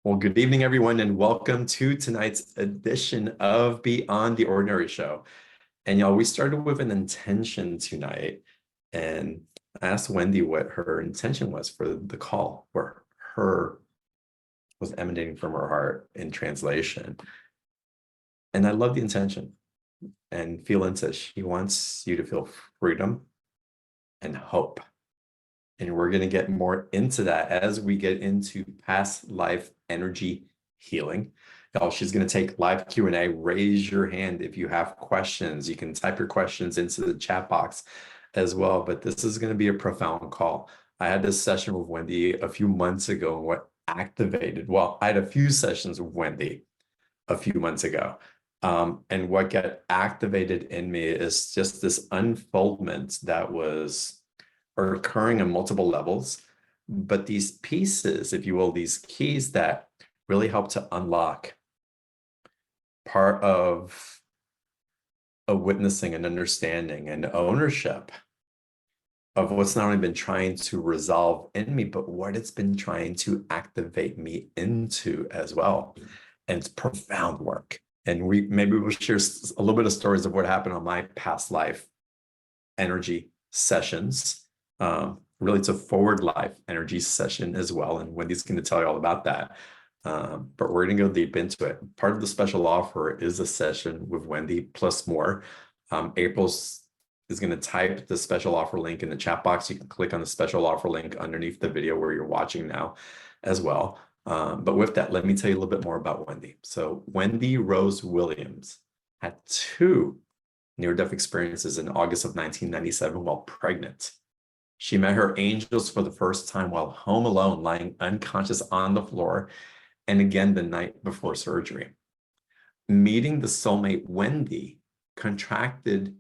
Well, good evening, everyone, and welcome to tonight's edition of Beyond the Ordinary Show. And y'all, we started with an intention tonight, and I asked Wendy what her intention was for the call, where her was emanating from her heart in translation. And I love the intention. And Phelan says she wants you to feel freedom and hope. And we're going to get more into that as we get into past life energy healing. She's going to take live Q&A. Raise your hand if you have questions. You can type your questions into the chat box as well. But this is going to be a profound call. I had this session with Wendy a few months ago, and what activated, well, I had a few sessions with Wendy a few months ago. And what got activated in me is just this unfoldment that was occurring on multiple levels, but these pieces, if you will, these keys that really help to unlock part of a witnessing and understanding and ownership of what's not only been trying to resolve in me, but what it's been trying to activate me into as well. And it's profound work. And maybe we'll share a little bit of stories of what happened on my past life energy sessions. Really, it's a forward life energy session as well. And Wendy's going to tell you all about that. But we're going to go deep into it. Part of the special offer is a session with Wendy plus more. April's is going to type the special offer link in the chat box. You can click on the special offer link underneath the video where you're watching now as well. But with that, let me tell you a little bit more about Wendy. So Wendy Rose Williams had two near-death experiences in August of 1997 while pregnant. She met her angels for the first time while home alone, lying unconscious on the floor, and again the night before surgery. Meeting the soulmate Wendy contracted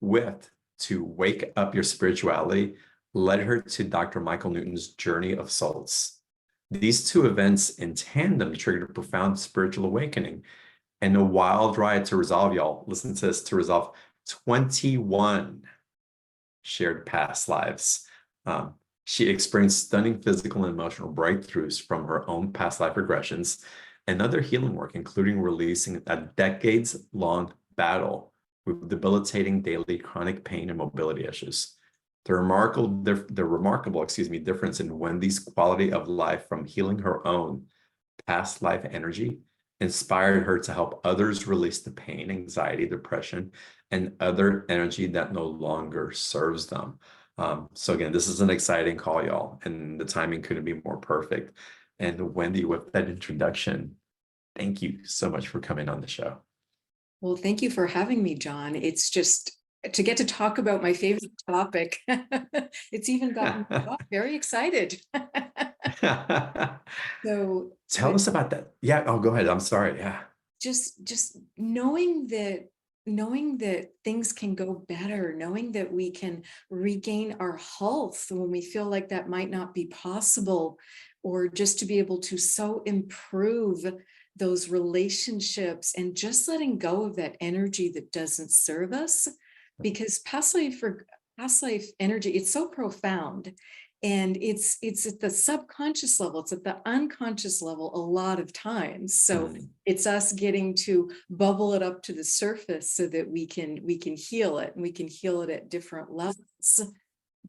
with to wake up your spirituality led her to Dr. Michael Newton's Journey of Souls. These two events in tandem triggered a profound spiritual awakening and a wild ride to resolve, y'all, listen to this, to resolve 21 shared past lives. She experienced stunning physical and emotional breakthroughs from her own past life regressions and other healing work, including releasing a decades-long battle with debilitating daily chronic pain and mobility issues. The remarkable difference in Wendy's quality of life from healing her own past life energy inspired her to help others release the pain, anxiety, depression, and other energy that no longer serves them. So again, this is an exciting call, y'all, and the timing couldn't be more perfect. And Wendy, with that introduction, thank you so much for coming on the show. Well, thank you for having me, John. It's just to get to talk about my favorite topic. It's even gotten me very excited. So tell us about that. Yeah. Oh, go ahead. I'm sorry. Yeah. Just knowing that things can go better, knowing that we can regain our health when we feel like that might not be possible, or just to be able to so improve those relationships and just letting go of that energy that doesn't serve us, because past life energy, it's so profound. And it's at the subconscious level, it's at the unconscious level a lot of times. So it's us getting to bubble it up to the surface so that we can heal it, and we can heal it at different levels.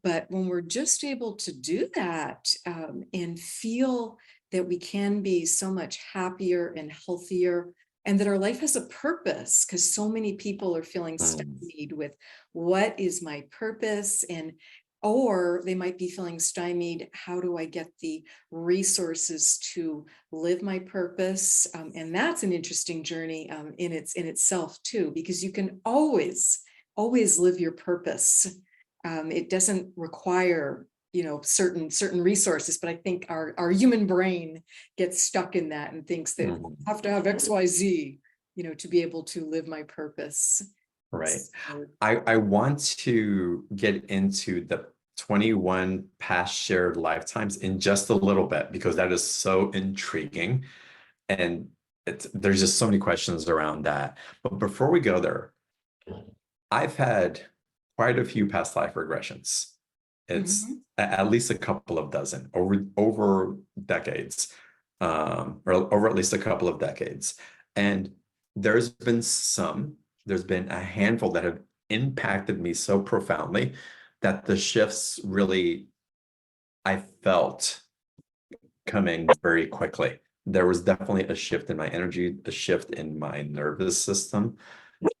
But when we're just able to do that and feel that we can be so much happier and healthier, and that our life has a purpose, because so many people are feeling stymied with what is my purpose, or they might be feeling stymied, how do I get the resources to live my purpose? And that's an interesting journey in itself too, because you can always live your purpose. It doesn't require certain resources, but I think our human brain gets stuck in that and thinks that I have to have XYZ to be able to live my purpose. Right. So, I want to get into the 21 past shared lifetimes in just a little bit, because that is so intriguing. And there's just so many questions around that. But before we go there, I've had quite a few past life regressions. It's at least a couple of dozen over decades. or over at least a couple of decades. And there's been a handful that have impacted me so profoundly that the shifts really, I felt coming very quickly. There was definitely a shift in my energy, a shift in my nervous system,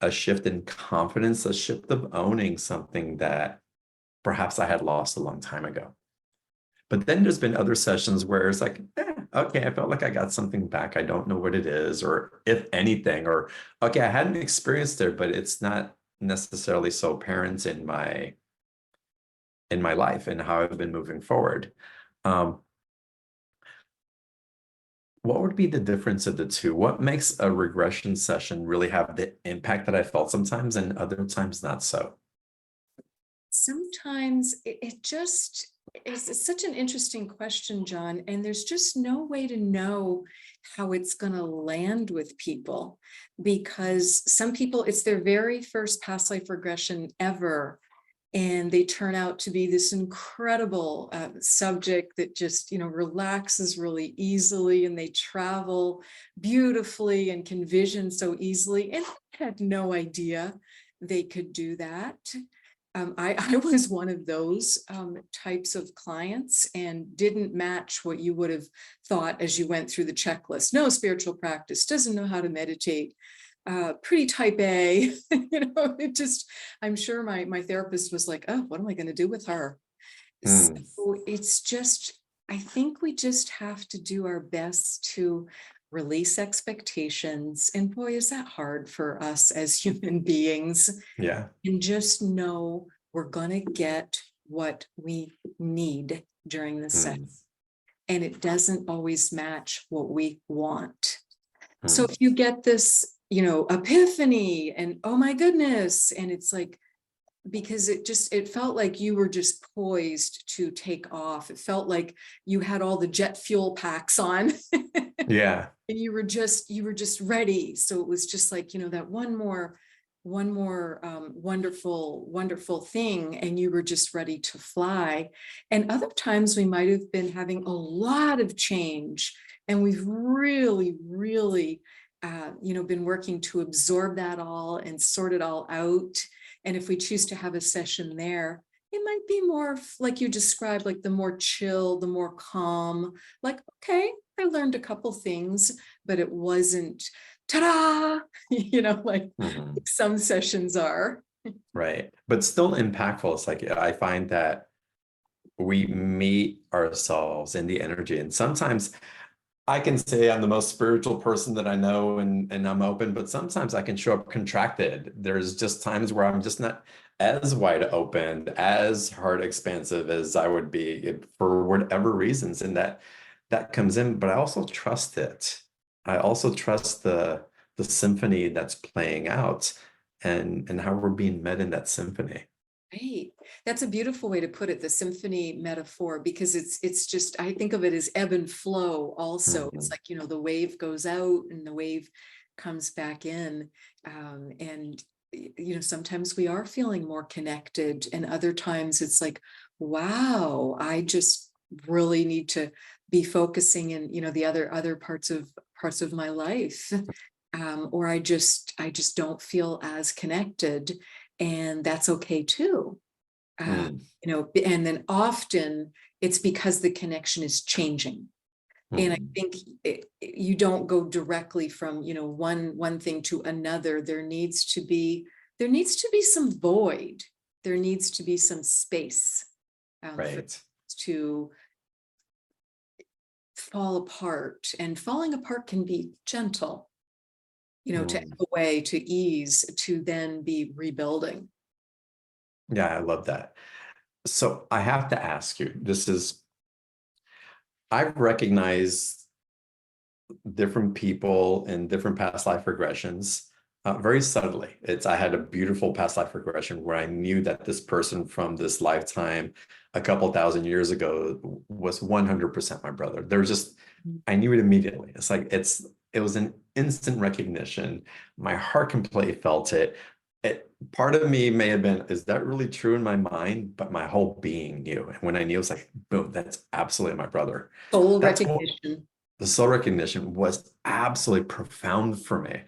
a shift in confidence, a shift of owning something that perhaps I had lost a long time ago. But then there's been other sessions where it's like, okay, I felt like I got something back. I don't know what it is, or if anything, or okay, I hadn't experienced it, but it's not necessarily so apparent in my life and how I've been moving forward. Um, what would be the difference of the two? What makes a regression session really have the impact that I felt sometimes and other times not so? Sometimes it just it's such an interesting question, John, and there's just no way to know how it's going to land with people, because some people, it's their very first past life regression ever, and they turn out to be this incredible subject that just, relaxes really easily, and they travel beautifully and can vision so easily, and I had no idea they could do that. I was one of those types of clients and didn't match what you would have thought as you went through the checklist. No spiritual practice, doesn't know how to meditate, pretty type A. It just, I'm sure my therapist was like, oh, what am I going to do with her? So it's just, I think we just have to do our best to release expectations. And boy, is that hard for us as human beings. Yeah. And just know we're going to get what we need during the session. And it doesn't always match what we want. So if you get this, epiphany and oh my goodness, and it's like, because it felt like you were just poised to take off. It felt like you had all the jet fuel packs on. Yeah. And you were just ready. So it was just like, that one more wonderful thing, and you were just ready to fly. And other times we might have been having a lot of change, and we've really been working to absorb that all and sort it all out. And if we choose to have a session there, it might be more like you described, like the more chill, the more calm, like, okay, I learned a couple things, but it wasn't ta-da, like some sessions are. Right. But still impactful. It's like I find that we meet ourselves in the energy. And sometimes I can say I'm the most spiritual person that I know, and I'm open, but sometimes I can show up contracted. There's just times where I'm just not as wide open, as heart expansive as I would be for whatever reasons. And that comes in, but I also trust it. I also trust the symphony that's playing out and how we're being met in that symphony. Right. That's a beautiful way to put it, the symphony metaphor, because it's just, I think of it as ebb and flow also. It's like, the wave goes out and the wave comes back in. And sometimes we are feeling more connected, and other times it's like, wow, I just really need to be focusing in, the other parts of my life. Or I just don't feel as connected. And that's okay too. And then often it's because the connection is changing. And I think you don't go directly from, one thing to another. There needs to be some void. There needs to be some space Right. to fall apart. And falling apart can be gentle, to ebb away, to ease, to then be rebuilding. Yeah, I love that. So I have to ask you, I've recognized different people in different past life regressions very subtly. I had a beautiful past life regression where I knew that this person from this lifetime a couple thousand years ago was 100% my brother. I knew it immediately. It's like it was an instant recognition. My heart completely felt it. Part of me may have been, is that really true in my mind? But my whole being knew. And when I knew, it was like, boom, that's absolutely my brother. Soul That's what, recognition. the soul recognition was absolutely profound for me.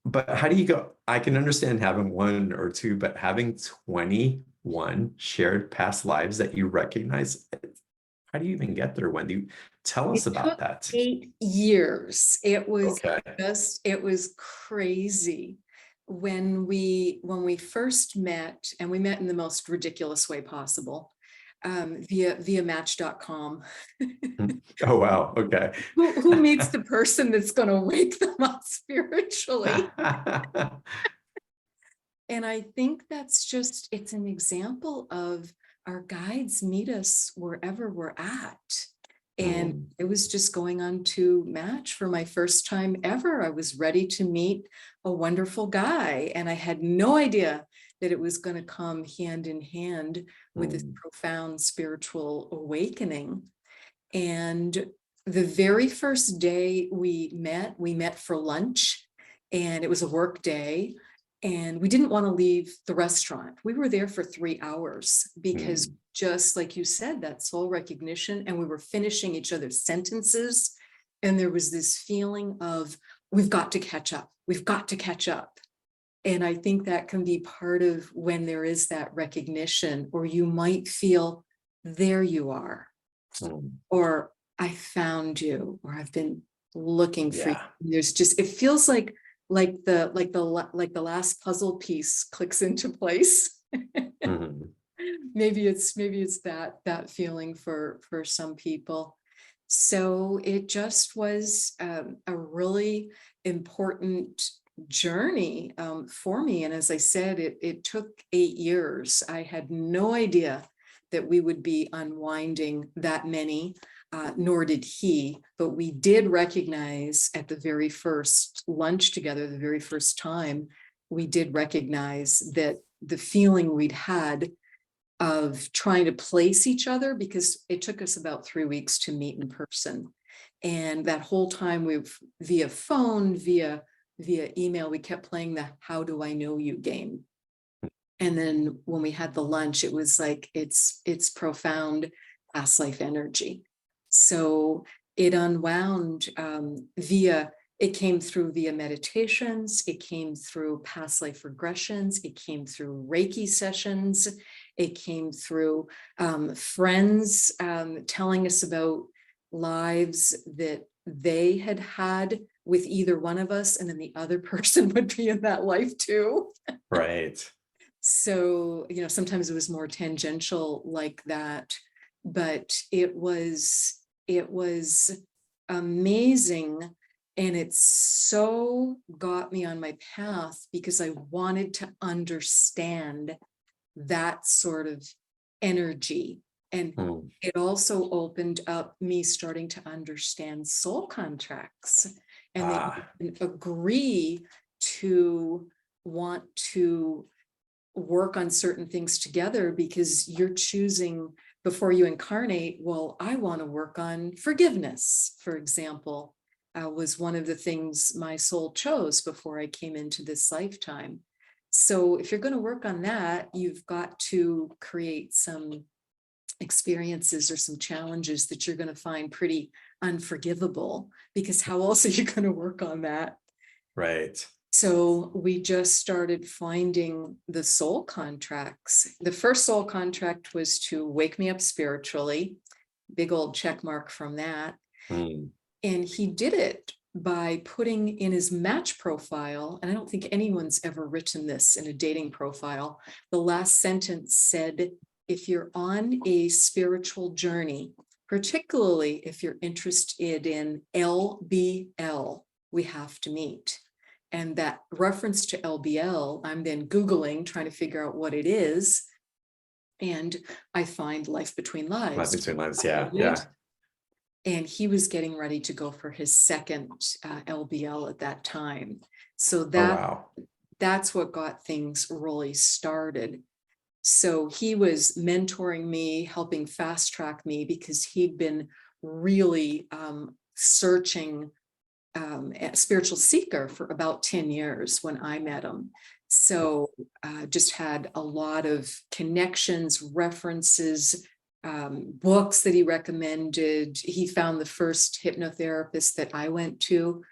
But how do you go? I can understand having one or two, but having 21 shared past lives that you recognize, how do you even get there, Wendy? Tell us It about took that. 8 years. Okay. It was crazy. When we first met, and we met in the most ridiculous way possible, via match.com. Oh, wow. Okay. Who meets the person that's going to wake them up spiritually? And I think it's an example of our guides meet us wherever we're at. And Mm, it was just going on to Match for my first time ever. I was ready to meet a wonderful guy, and I had no idea that it was going to come hand in hand with this mm, profound spiritual awakening. And the very first day we met for lunch, and it was a work day. And we didn't want to leave the restaurant. We were there for 3 hours because, mm, just like you said, that soul recognition, and we were finishing each other's sentences. And there was this feeling of, we've got to catch up. We've got to catch up. And I think that can be part of when there is that recognition, or you might feel, there you are, mm. or I found you, or I've been looking for you. Yeah. There's just, it feels like the last puzzle piece clicks into place. Mhm. Maybe it's that feeling for some people. So it just was a really important journey for me. And as I said, it took 8 years. I had no idea that we would be unwinding that many, nor did he, but we did recognize at the very first lunch together, the very first time, we did recognize that the feeling we'd had of trying to place each other, because it took us about 3 weeks to meet in person. And that whole time we've via phone, via email, we kept playing the how do I know you game. And then when we had the lunch, it was like, it's profound past life energy. So it unwound it came through via meditations, it came through past life regressions, it came through Reiki sessions, it came through friends telling us about lives that they had had with either one of us, and then the other person would be in that life too. Right. So, sometimes it was more tangential like that, but it was amazing. And it so got me on my path because I wanted to understand that sort of energy. And Mm. it also opened up me starting to understand soul contracts, and that Ah, you can agree to want to work on certain things together because you're choosing before you incarnate. Well, I want to work on forgiveness, for example, was one of the things my soul chose before I came into this lifetime. So if you're going to work on that, you've got to create some experiences or some challenges that you're going to find pretty unforgivable, because how else are you going to work on that? right. So we just started finding the soul contracts. The first soul contract was to wake me up spiritually, big old check mark from that. Mm. And he did it by putting in his match profile, and I don't think anyone's ever written this in a dating profile. The last sentence said, if you're on a spiritual journey, particularly if you're interested in LBL, we have to meet. And that reference to LBL, I'm then Googling, trying to figure out what it is. And I find Life Between Life Lives. between lives. Yeah. Yeah. And he was getting ready to go for his second LBL at that time. So Oh, wow. that's what got things really started. So he was mentoring me, helping fast track me, because he'd been really searching, a spiritual seeker for about 10 years when I met him. So just had a lot of connections, references, books that he recommended. He found the first hypnotherapist that I went to,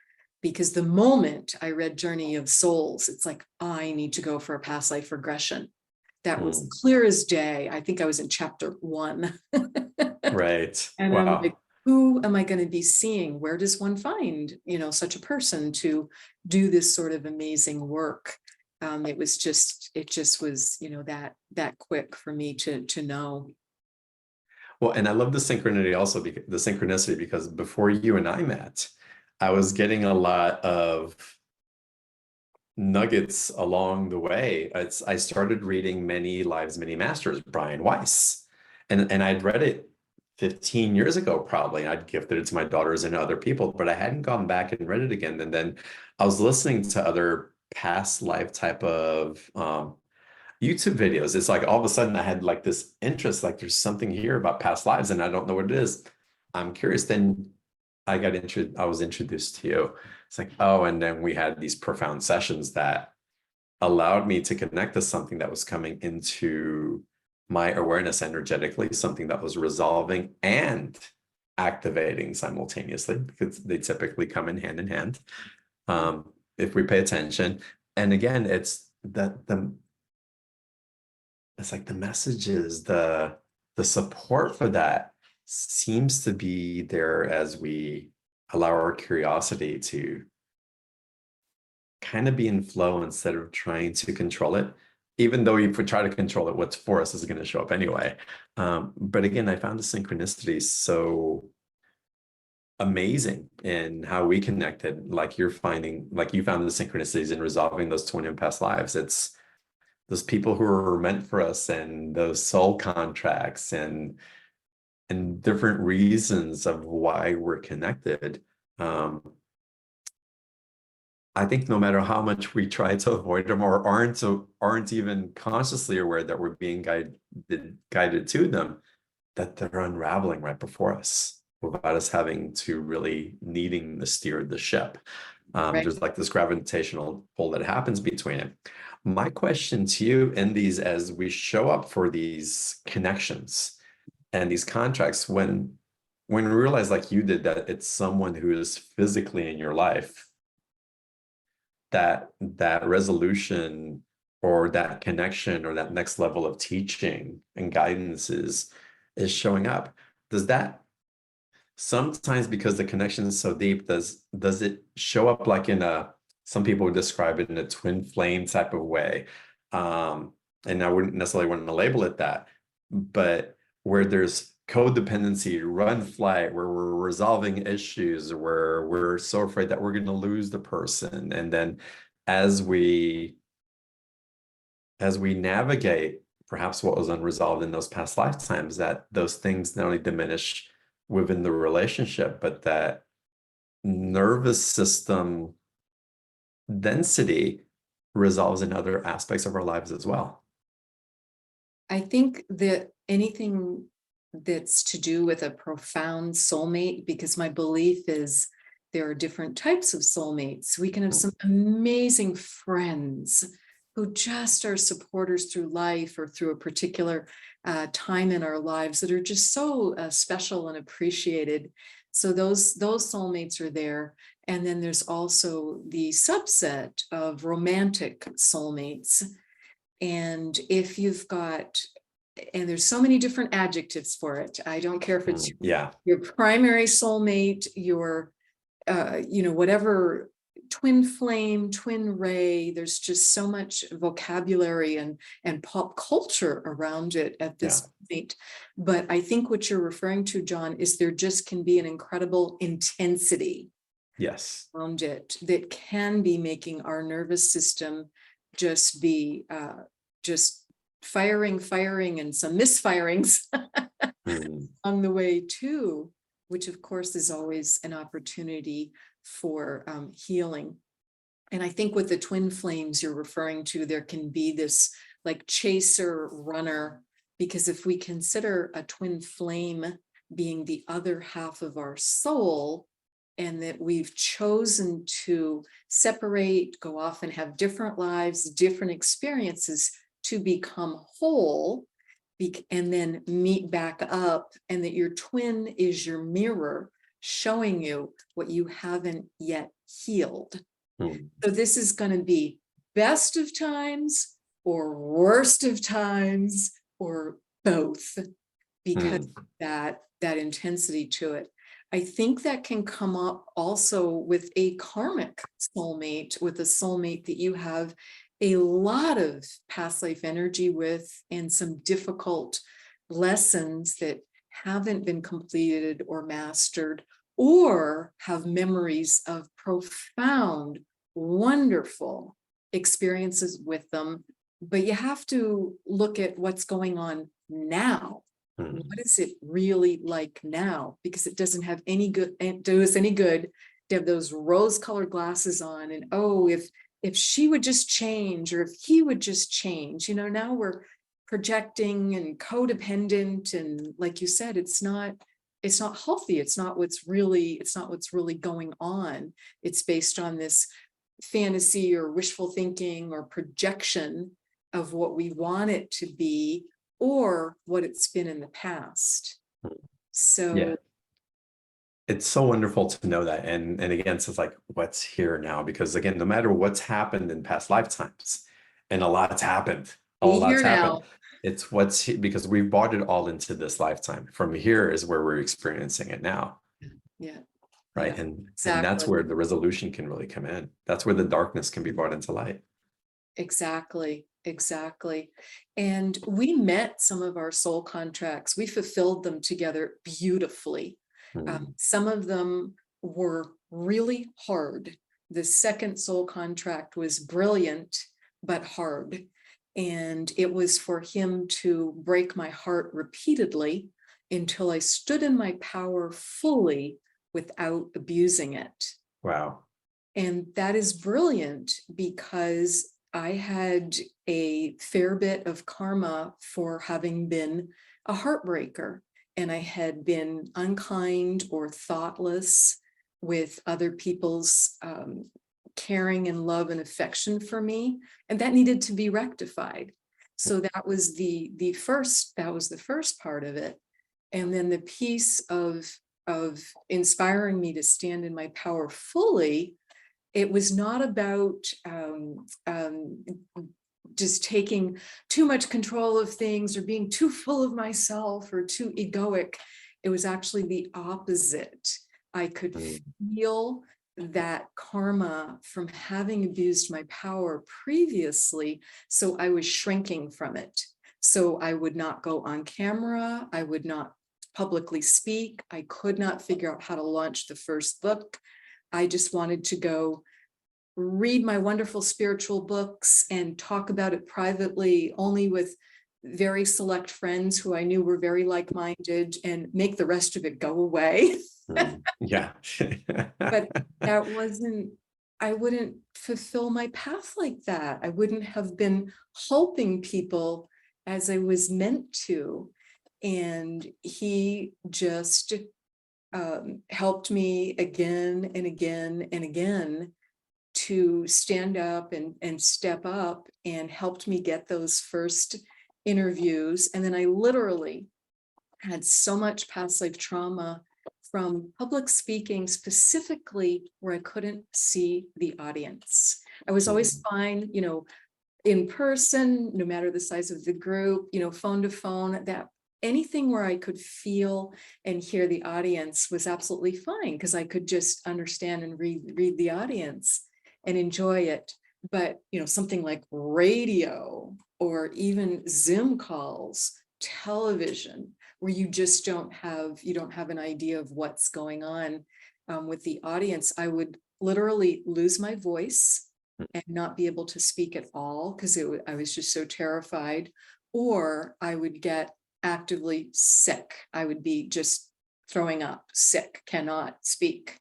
because the moment I read Journey of Souls, it's like, I need to go for a past life regression. That was clear as day. I think I was in chapter 1. Right. And I'm like, Wow. who am I going to be seeing? Where does one find, such a person to do this sort of amazing work? It just was, that quick for me to know. Well, and I love the synchronicity also, because the synchronicity, because before you and I met, I was getting a lot of nuggets along the way. I started reading Many Lives, Many Masters, Brian Weiss, and I'd read it 15 years ago, probably. I'd gifted it to my daughters and other people, but I hadn't gone back and read it again. And then I was listening to other past life type of YouTube videos. It's like all of a sudden I had like this interest, like there's something here about past lives and I don't know what it is. I'm curious. Then I was introduced to you. It's like, oh, and then we had these profound sessions that allowed me to connect to something that was coming into my awareness energetically, something that was resolving and activating simultaneously, because they typically come in hand, if we pay attention. And again, it's like the messages, the support for that seems to be there as we allow our curiosity to kind of be in flow instead of trying to control it. Even though if we try to control it, what's for us is going to show up anyway. But again, I found the synchronicity so amazing in how we connected. Like you found the synchronicities in resolving those 20 past lives. It's those people who are meant for us, and those soul contracts, and different reasons of why we're connected. I think no matter how much we try to avoid them, or aren't even consciously aware that we're being guided to them, that they're unraveling right before us without us having to really needing to steer the ship. Right. There's like this gravitational pull that happens between it. My question to you in these, as we show up for these connections and these contracts, when we realize, like you did, that it's someone who is physically in your life, that resolution or that connection or that next level of teaching and guidance is showing up, does that sometimes, because the connection is so deep, does it show up like in some people would describe it in a twin flame type of way, and I wouldn't necessarily want to label it that, but where there's codependency, run flight, where we're resolving issues, where we're so afraid that we're going to lose the person, and then as we navigate perhaps what was unresolved in those past lifetimes, that those things not only diminish within the relationship, but that nervous system density resolves in other aspects of our lives as well. I think that anything that's to do with a profound soulmate, because my belief is there are different types of soulmates. We can have some amazing friends who just are supporters through life or through a particular time in our lives that are just so special and appreciated. So those soulmates are there. And then there's also the subset of romantic soulmates. And if you've got, and there's so many different adjectives for it. I don't care if it's your primary soulmate, your, whatever, twin flame, twin ray. There's just so much vocabulary and pop culture around it at this point. But I think what you're referring to, John, is there just can be an incredible intensity around it that can be making our nervous system just be just firing and some misfirings on the way too, which of course is always an opportunity for healing. And I think with the twin flames you're referring to, there can be this like chaser runner, because if we consider a twin flame being the other half of our soul, and that we've chosen to separate, go off and have different lives, different experiences to become whole, and then meet back up, and that your twin is your mirror showing you what you haven't yet healed. So this is going to be best of times or worst of times or both, because that intensity to it. I think that can come up also with a karmic soulmate, with a soulmate that you have a lot of past life energy with, and some difficult lessons that haven't been completed or mastered, or have memories of profound, wonderful experiences with them. But you have to look at what's going on now. What is it really like now? Because it doesn't have any good, do us any good to have those rose-colored glasses on, and oh, if she would just change, or if he would just change, now we're projecting and codependent, and like you said, it's not healthy. It's not what's really going on. It's based on this fantasy or wishful thinking or projection of what we want it to be, or what it's been in the past. So yeah, it's so wonderful to know that. And again, it's like what's here now, because again, no matter what's happened in past lifetimes, and a lot's happened, it's what's because we've brought it all into this lifetime. From here is where we're experiencing it now. Yeah. Right. Yeah, and exactly. That's where the resolution can really come in. That's where the darkness can be brought into light. Exactly. And we met some of our soul contracts. We fulfilled them together beautifully. Some of them were really hard. The second soul contract was brilliant, but hard. And it was for him to break my heart repeatedly until I stood in my power fully without abusing it. Wow. And that is brilliant, because I had a fair bit of karma for having been a heartbreaker, and I had been unkind or thoughtless with other people's caring and love and affection for me, and that needed to be rectified. So that was the first part of it. And then the piece of inspiring me to stand in my power fully. It was not about just taking too much control of things, or being too full of myself, or too egoic. It was actually the opposite. I could feel that karma from having abused my power previously, so I was shrinking from it. So I would not go on camera. I would not publicly speak. I could not figure out how to launch the first book. I just wanted to go read my wonderful spiritual books and talk about it privately, only with very select friends who I knew were very like-minded, and make the rest of it go away. Yeah. But that wasn't, I wouldn't fulfill my path like that. I wouldn't have been helping people as I was meant to. And he just helped me again and again and again to stand up and step up, and helped me get those first interviews. And then I literally had so much past life trauma from public speaking, specifically where I couldn't see the audience. I was always fine, in person, no matter the size of the group, phone to phone, that anything where I could feel and hear the audience was absolutely fine, because I could just understand and read the audience and enjoy it. But, something like radio, or even Zoom calls, television, where you just don't have an idea of what's going on with the audience, I would literally lose my voice and not be able to speak at all, because I was just so terrified. Or I would get actively sick. I would be just throwing up, sick, cannot speak.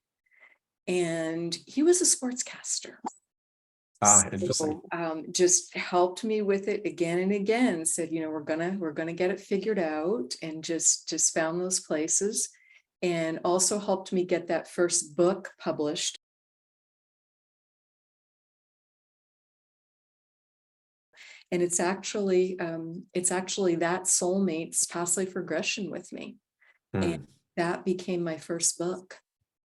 And he was a sportscaster. Interesting. So, just helped me with it again and again, said, we're gonna get it figured out, and just found those places, and also helped me get that first book published. And it's actually that soulmate's past life regression with me. And Mm, that became my first book,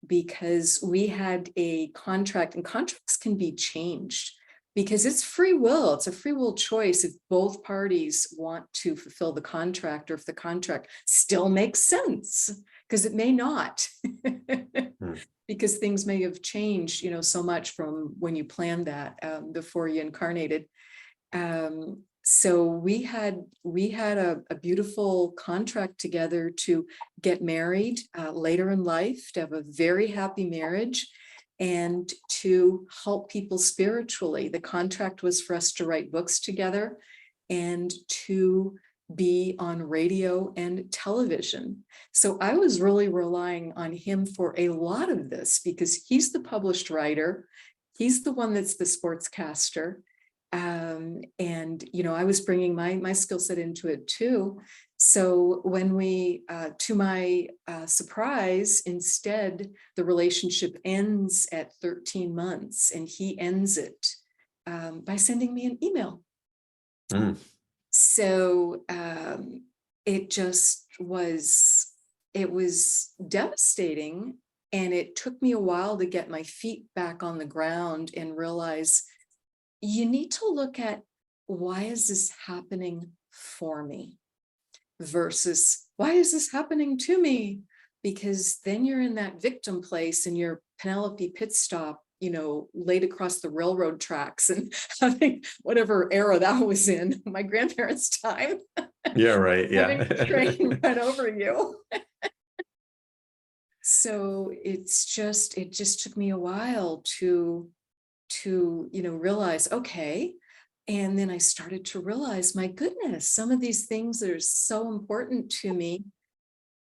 because we had a contract, and contracts can be changed because it's free will. It's a free will choice if both parties want to fulfill the contract, or if the contract still makes sense, because it may not. mm, Because things may have changed, so much from when you planned that, before you incarnated. So we had a beautiful contract together to get married later in life, to have a very happy marriage, and to help people spiritually. The contract was for us to write books together and to be on radio and television. So I was really relying on him for a lot of this, because he's the published writer. He's the one that's the sportscaster. And I was bringing my skill set into it too. So when we, to my surprise, instead, the relationship ends at 13 months, and he ends it by sending me an email. mm. So it was devastating. And it took me a while to get my feet back on the ground and realize you need to look at, why is this happening for me versus why is this happening to me? Because then you're in that victim place, and you're Penelope Pitstop, laid across the railroad tracks, and having whatever era that was in, my grandparents' time, Yeah, right. having a Yeah. train run over you. So it just took me a while to realize, okay. And then I started to realize, my goodness, some of these things that are so important to me,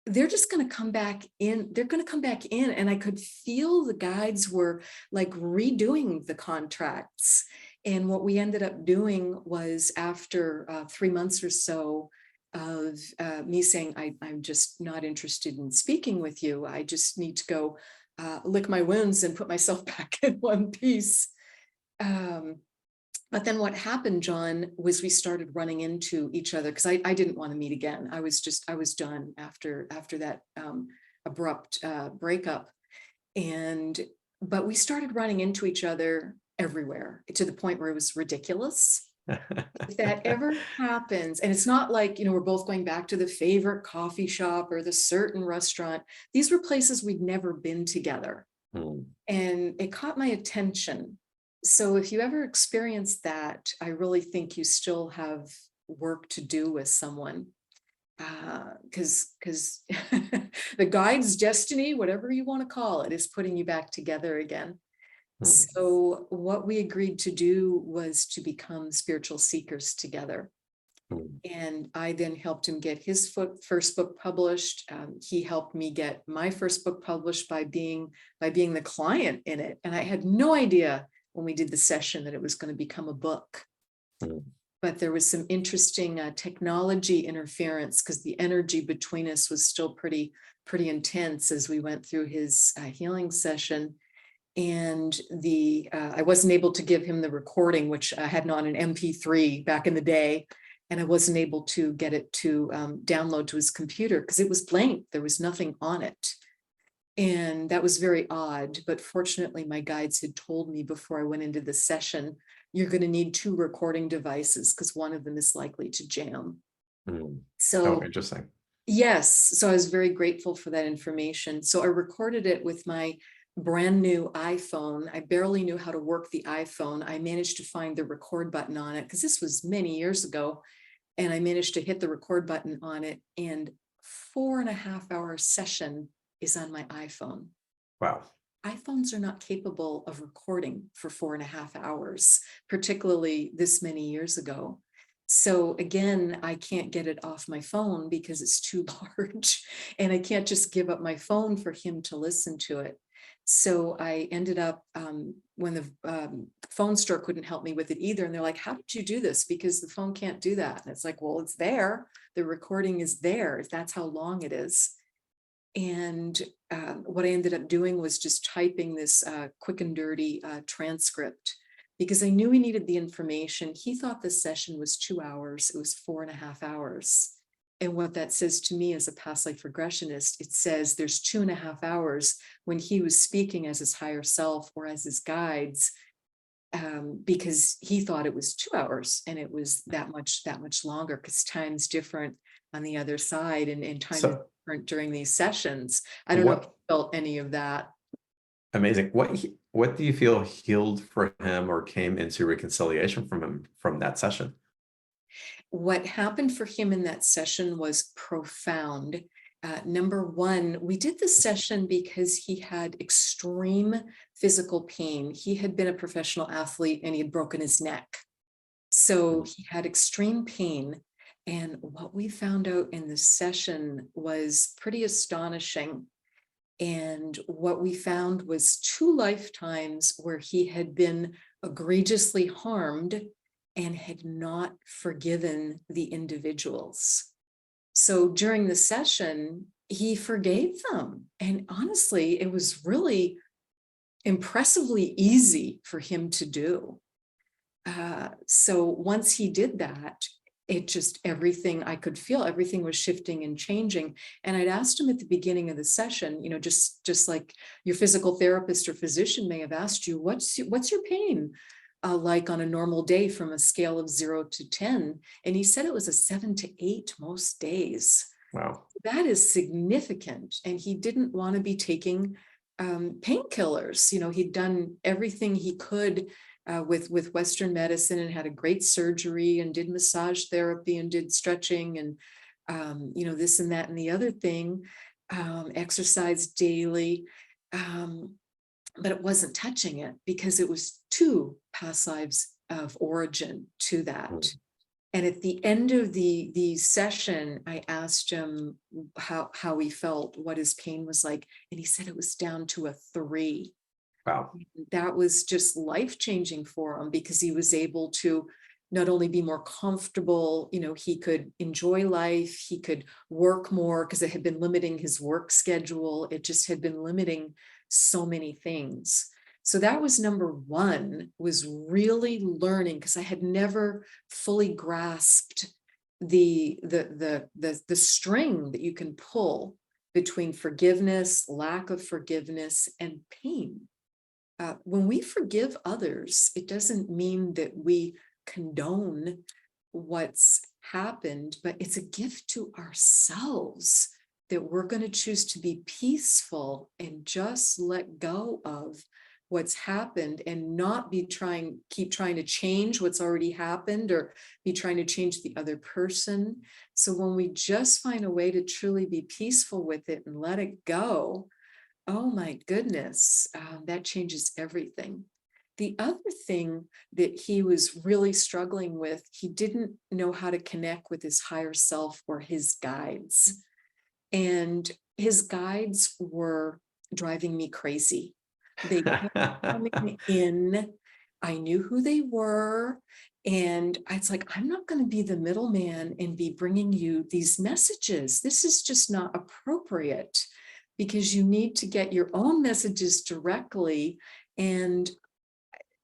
they're just going to come back in. They're going to come back in. And I could feel the guides were like redoing the contracts. And what we ended up doing was, after 3 months or so of me saying, I'm just not interested in speaking with you. I just need to go lick my wounds and put myself back in one piece. But then what happened, John, was we started running into each other, because I didn't want to meet again. I was done after that abrupt breakup. But we started running into each other everywhere, to the point where it was ridiculous. If that ever happens, and it's not like, we're both going back to the favorite coffee shop or the certain restaurant. These were places we'd never been together. Mm, And it caught my attention. So if you ever experience that, I really think you still have work to do with someone. Because the guide's destiny, whatever you want to call it, is putting you back together again. mm, So what we agreed to do was to become spiritual seekers together. mm, And I then helped him get his first book published. He helped me get my first book published by being the client in it. And I had no idea when we did the session that it was going to become a book. mm. But there was some interesting technology interference, because the energy between us was still pretty intense as we went through his healing session. And I wasn't able to give him the recording, which I had on an MP3 back in the day. And I wasn't able to get it to download to his computer, because it was blank. There was nothing on it. And that was very odd. But fortunately, my guides had told me before I went into the session, you're going to need 2 recording devices, because one of them is likely to jam. Mm. So Oh, interesting. yes, so I was very grateful for that information. So I recorded it with my brand new iPhone. I barely knew how to work the iPhone. I managed to find the record button on it, because this was many years ago. And I managed to hit the record button on it, and 4.5-hour session is on my iPhone. Wow. iPhones are not capable of recording for 4.5 hours, particularly this many years ago. So again, I can't get it off my phone because it's too large, and I can't just give up my phone for him to listen to it. So I ended up, when the phone store couldn't help me with it either, and they're like, how did you do this? Because the phone can't do that. And it's like, well, it's there. The recording is there. That's how long it is. And what I ended up doing was just typing this quick and dirty transcript, because I knew he needed the information. He thought the session was 2 hours. It was 4.5 hours. And what that says to me as a past life regressionist, it says there's 2.5 hours when he was speaking as his higher self or as his guides, because he thought it was 2 hours, and it was that much longer, because time's different on the other side, and time is So different during these sessions. I don't know if you what felt any of that. amazing. What do you feel healed for him or came into reconciliation from him from that session? What happened for him in that session was profound. Number one, we did the session because he had extreme physical pain. He had been a professional athlete and he had broken his neck. So he had extreme pain. And what we found out in the session was pretty astonishing. And what we found was 2 lifetimes where he had been egregiously harmed and had not forgiven the individuals. So during the session, he forgave them. And honestly, it was really impressively easy for him to do. So once he did that, it just, everything I could feel, everything was shifting and changing. And I'd asked him at the beginning of the session, just like your physical therapist or physician may have asked you, what's your pain like on a normal day from a scale of 0 to 10? And he said it was a 7 to 8 most days. Wow. That is significant. And he didn't want to be taking painkillers. He'd done everything he could with Western medicine, and had a great surgery, and did massage therapy, and did stretching, and this and that and the other thing, exercise daily, but it wasn't touching it, because it was 2 past lives of origin to that. Mm. And at the end of the session, I asked him how he felt, what his pain was like, and he said it was down to a 3. Wow. That was just life-changing for him, because he was able to not only be more comfortable, he could enjoy life, he could work more, because it had been limiting his work schedule. It just had been limiting so many things. So that was number one, was really learning, because I had never fully grasped the string that you can pull between forgiveness, lack of forgiveness, and pain. When we forgive others, it doesn't mean that we condone what's happened, but it's a gift to ourselves that we're going to choose to be peaceful and just let go of what's happened, and not keep trying to change what's already happened, or be trying to change the other person. So when we just find a way to truly be peaceful with it and let it go, oh my goodness, that changes everything. The other thing that he was really struggling with, he didn't know how to connect with his higher self or his guides. And his guides were driving me crazy. They kept coming in. I knew who they were. And it's like, I'm not going to be the middleman and be bringing you these messages. This is just not appropriate, because you need to get your own messages directly. And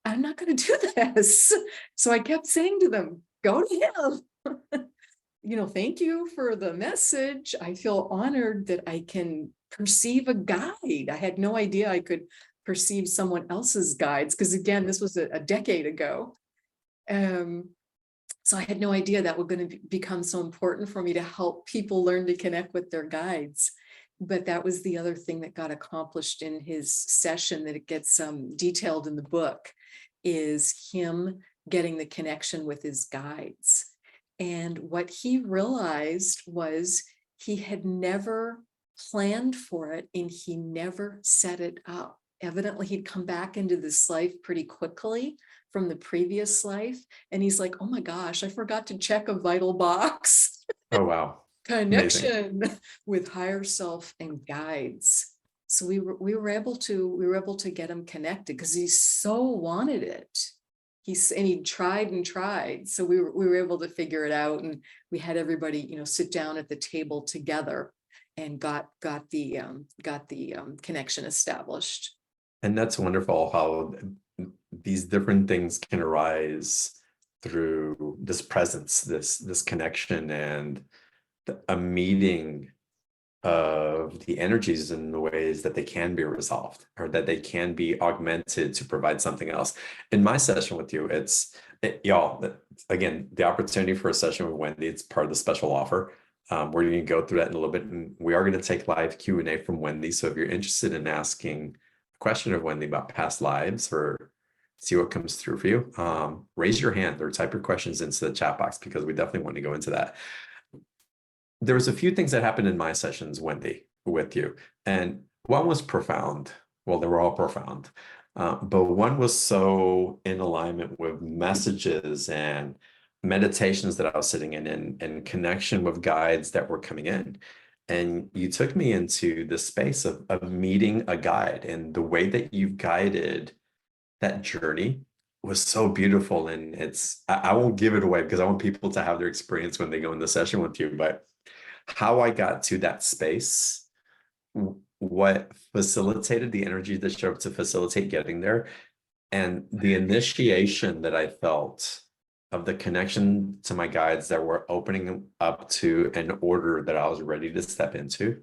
I'm not going to do this. So I kept saying to them, go to him. Thank you for the message. I feel honored that I can perceive a guide. I had no idea I could perceive someone else's guides, because again, this was a decade ago. So I had no idea that was going to become so important for me, to help people learn to connect with their guides. But that was the other thing that got accomplished in his session, that it gets detailed in the book, is him getting the connection with his guides. And what he realized was he had never planned for it, and he never set it up. Evidently, he'd come back into this life pretty quickly from the previous life. And he's like, oh my gosh, I forgot to check a vital box. Oh, wow. Amazing. Connection with higher self and guides. So we were able to get him connected, because he so wanted it. And he tried and tried. So we were able to figure it out, and we had everybody, sit down at the table together, and got the connection established. And that's wonderful how these different things can arise through this presence, this connection, and a meeting of the energies in the ways that they can be resolved or that they can be augmented to provide something else. In my session with you, y'all, again, the opportunity for a session with Wendy, it's part of the special offer. We're going to go through that in a little bit, and we are going to take live Q&A from Wendy. So if you're interested in asking a question of Wendy about past lives or see what comes through for you, raise your hand or type your questions into the chat box, because we definitely want to go into that. There was a few things that happened in my sessions, Wendy, with you. And one was profound. Well, they were all profound. But one was so in alignment with messages and meditations that I was sitting in and connection with guides that were coming in. And you took me into the space of meeting a guide, and the way that you've guided that journey was so beautiful. And I won't give it away because I want people to have their experience when they go in the session with you, but how I got to that space, what facilitated the energy that showed up to facilitate getting there, and the initiation that I felt of the connection to my guides that were opening up to an order that I was ready to step into,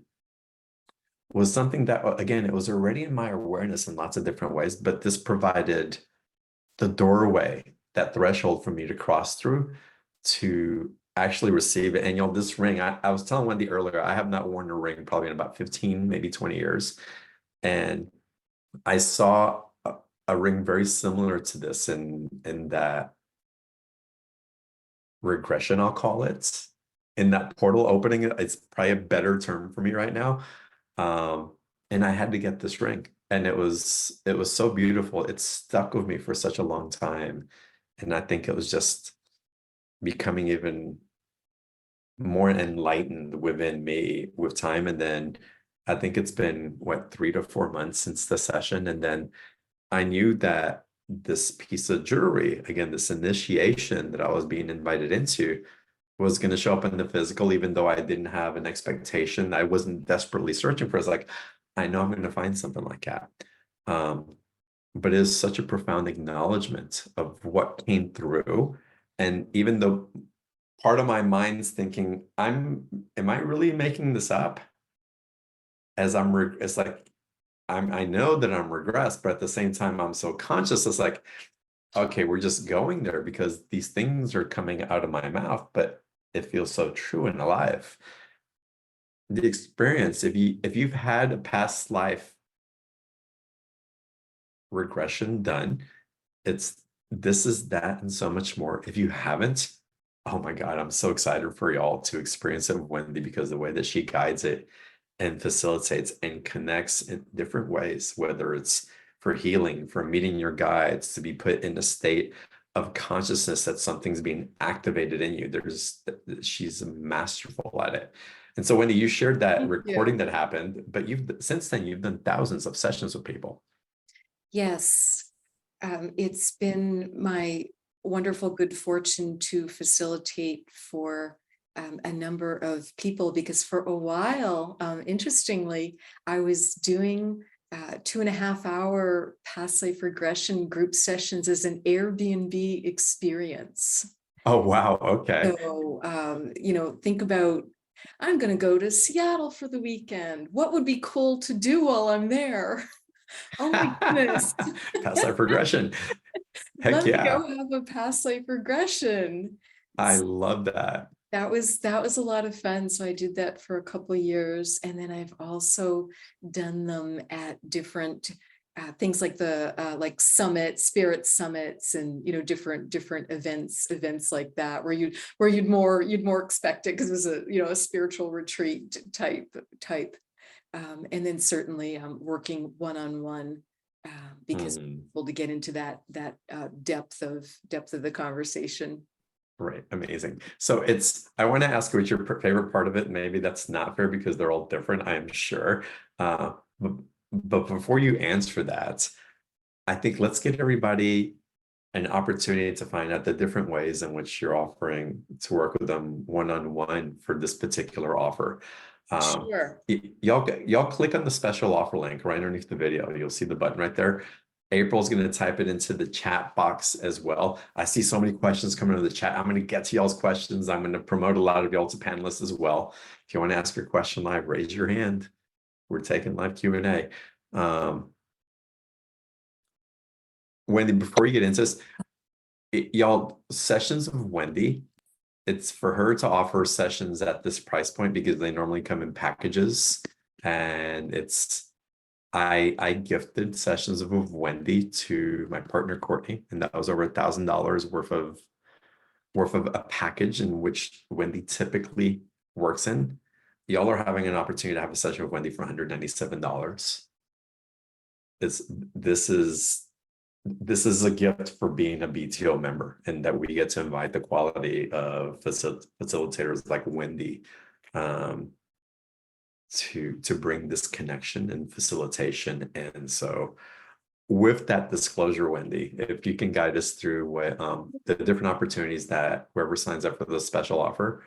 was something that, again, it was already in my awareness in lots of different ways, but this provided the doorway, that threshold for me to cross through to actually receive it. And this ring, I was telling Wendy earlier, I have not worn a ring probably in about 15, maybe 20 years. And I saw a ring very similar to this in that regression, I'll call it, in that portal opening. It's probably a better term for me right now. And I had to get this ring. And it was so beautiful. It stuck with me for such a long time. And I think it was just becoming even more enlightened within me with time. And then I think it's been 3 to 4 months since the session. And then I knew that this piece of jewelry, again, this initiation that I was being invited into, was going to show up in the physical, even though I didn't have an expectation. I wasn't desperately searching for it. It's like, I know I'm going to find something like that. But it is such a profound acknowledgement of what came through. And even though part of my mind's thinking, am I really making this up? It's like, I know that I'm regressed, but at the same time, I'm so conscious. It's like, okay, we're just going there because these things are coming out of my mouth, but it feels so true and alive. The experience, if you've had a past life regression done, this is that and so much more. If you haven't, oh my God, I'm so excited for y'all to experience it with Wendy, because the way that she guides it and facilitates and connects in different ways, whether it's for healing, for meeting your guides, to be put in a state of consciousness that something's being activated in you. She's masterful at it. And so Wendy, you shared that recording that happened, but since then you've done thousands of sessions with people. Yes, it's been my wonderful good fortune to facilitate for a number of people, because for a while, interestingly, I was doing 2.5-hour past life regression group sessions as an Airbnb experience. Oh, wow. Okay. So, think about, I'm going to go to Seattle for the weekend. What would be cool to do while I'm there? Oh my goodness. Past life regression. Heck Let yeah. me go have a past life regression. I love that. That was a lot of fun. So I did that for a couple of years. And then I've also done them at different things like like spirit summits, and different events like that, where you'd more expect it, because it was a spiritual retreat type. And then certainly working one-on-one, because able to get into that depth of the conversation. Right. Amazing. So I want to ask you what's your favorite part of it. Maybe that's not fair because they're all different, I'm sure. But before you answer that, I think let's give everybody an opportunity to find out the different ways in which you're offering to work with them one-on-one for this particular offer. Sure. Y'all click on the special offer link right underneath the video. You'll see the button right there. April's going to type it into the chat box as well. I see so many questions coming into the chat. I'm going to get to y'all's questions. I'm going to promote a lot of y'all to panelists as well. If you want to ask your question live, raise your hand. We're taking live Q&A. Wendy, before you get into this, y'all, sessions of Wendy, it's for her to offer sessions at this price point because they normally come in packages. And I gifted sessions of Wendy to my partner Courtney, and that was over $1,000 worth of a package in which Wendy typically works in. Y'all are having an opportunity to have a session with Wendy for $197. This is a gift for being a BTO member, and that we get to invite the quality of facilitators like Wendy to bring this connection and facilitation. And so with that disclosure, Wendy, if you can guide us through what the different opportunities that whoever signs up for the special offer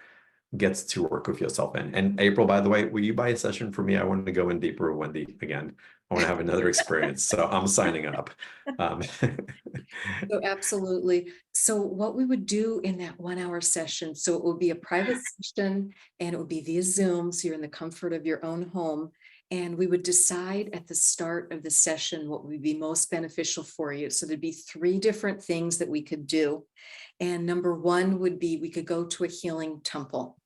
gets to work with yourself in. And April, by the way, will you buy a session for me? I wanted to go in deeper with Wendy again. I want to have another experience. So I'm signing up. So absolutely. So what we would do in that 1 hour session, so it would be a private session and it would be via Zoom. So you're in the comfort of your own home. And we would decide at the start of the session what would be most beneficial for you. So there'd be 3 different things that we could do. And number 1 would be we could go to a healing temple.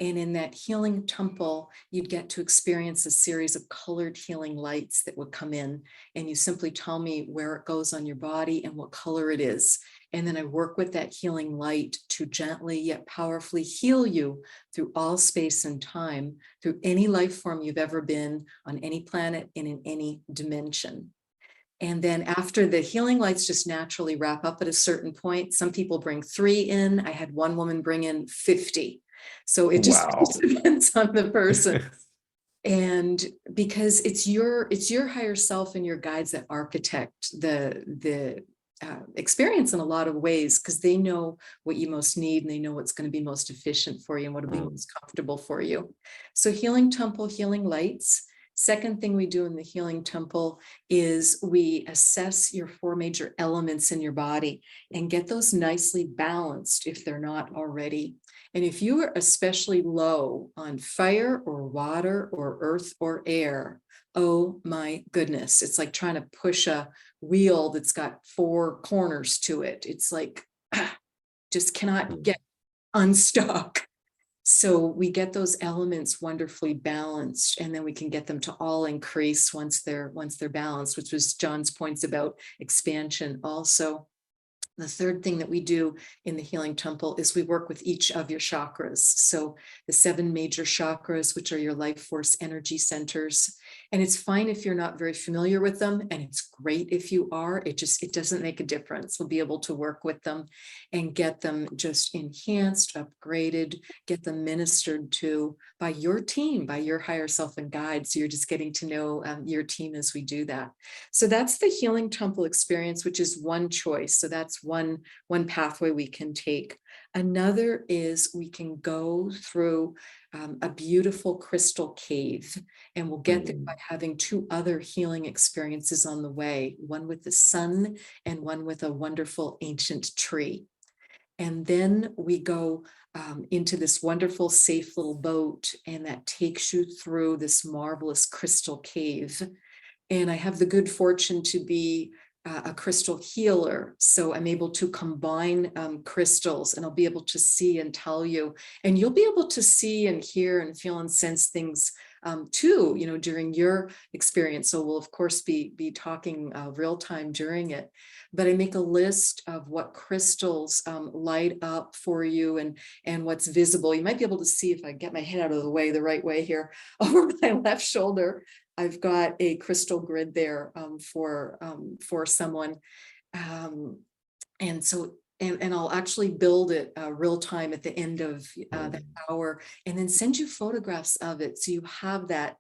And in that healing temple, you'd get to experience a series of colored healing lights that would come in. And you simply tell me where it goes on your body and what color it is. And then I work with that healing light to gently yet powerfully heal you through all space and time, through any life form you've ever been on any planet and in any dimension. And then after the healing lights just naturally wrap up at a certain point, some people bring 3 in. I had one woman bring in 50. So it just depends on the person. And because it's your higher self and your guides that architect the experience in a lot of ways, because they know what you most need and they know what's going to be most efficient for you and what will be most comfortable for you. So healing temple, healing lights. Second thing we do in the healing temple is we assess your 4 major elements in your body and get those nicely balanced if they're not already. And if you are especially low on fire or water or earth or air, oh my goodness, it's like trying to push a wheel that's got 4 corners to it. It's like, just cannot get unstuck. So we get those elements wonderfully balanced, and then we can get them to all increase once they're balanced, which was John's points about expansion also. The third thing that we do in the healing temple is we work with each of your chakras. So the 7 major chakras, which are your life force energy centers. And it's fine if you're not very familiar with them, and it's great if you are. It doesn't make a difference. We'll be able to work with them and get them just enhanced, upgraded, get them ministered to by your team, by your higher self and guide. So you're just getting to know your team as we do that. So that's the healing temple experience, which is one choice. So that's one pathway we can take. Another is we can go through a beautiful crystal cave, and we'll get there by having 2 other healing experiences on the way, one with the sun and one with a wonderful ancient tree. And then we go into this wonderful, safe little boat, and that takes you through this marvelous crystal cave. And I have the good fortune to be a crystal healer. So I'm able to combine crystals, and I'll be able to see and tell you, and you'll be able to see and hear and feel and sense things too, during your experience. So we'll of course be talking real time during it. But I make a list of what crystals light up for you and what's visible. You might be able to see, if I get my head out of the way the right way here, over my left shoulder, I've got a crystal grid there for someone. And so, and I'll actually build it real time at the end of the hour, and then send you photographs of it. So you have that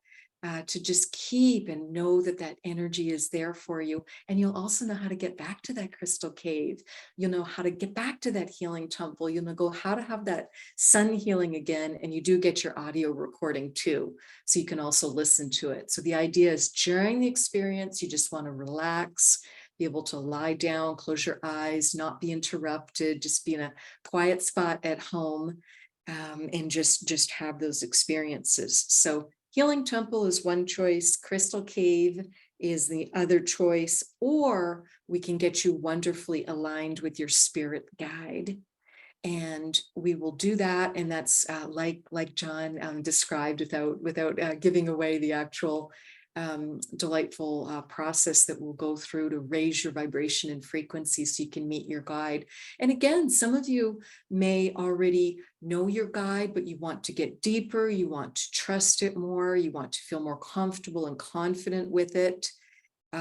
to just keep and know that that energy is there for you. And you'll also know how to get back to that crystal cave. You'll know how to get back to that healing temple. You'll know how to have that sun healing again. And you do get your audio recording too, so you can also listen to it. So the idea is during the experience, you just want to relax, be able to lie down, close your eyes, not be interrupted, just be in a quiet spot at home, and just have those experiences. So healing temple is one choice, crystal cave is the other choice, or we can get you wonderfully aligned with your spirit guide. And we will do that, and that's like John described, without giving away the actual delightful process that we'll go through to raise your vibration and frequency so you can meet your guide. And again, some of you may already know your guide, but you want to get deeper, you want to trust it more, you want to feel more comfortable and confident with it.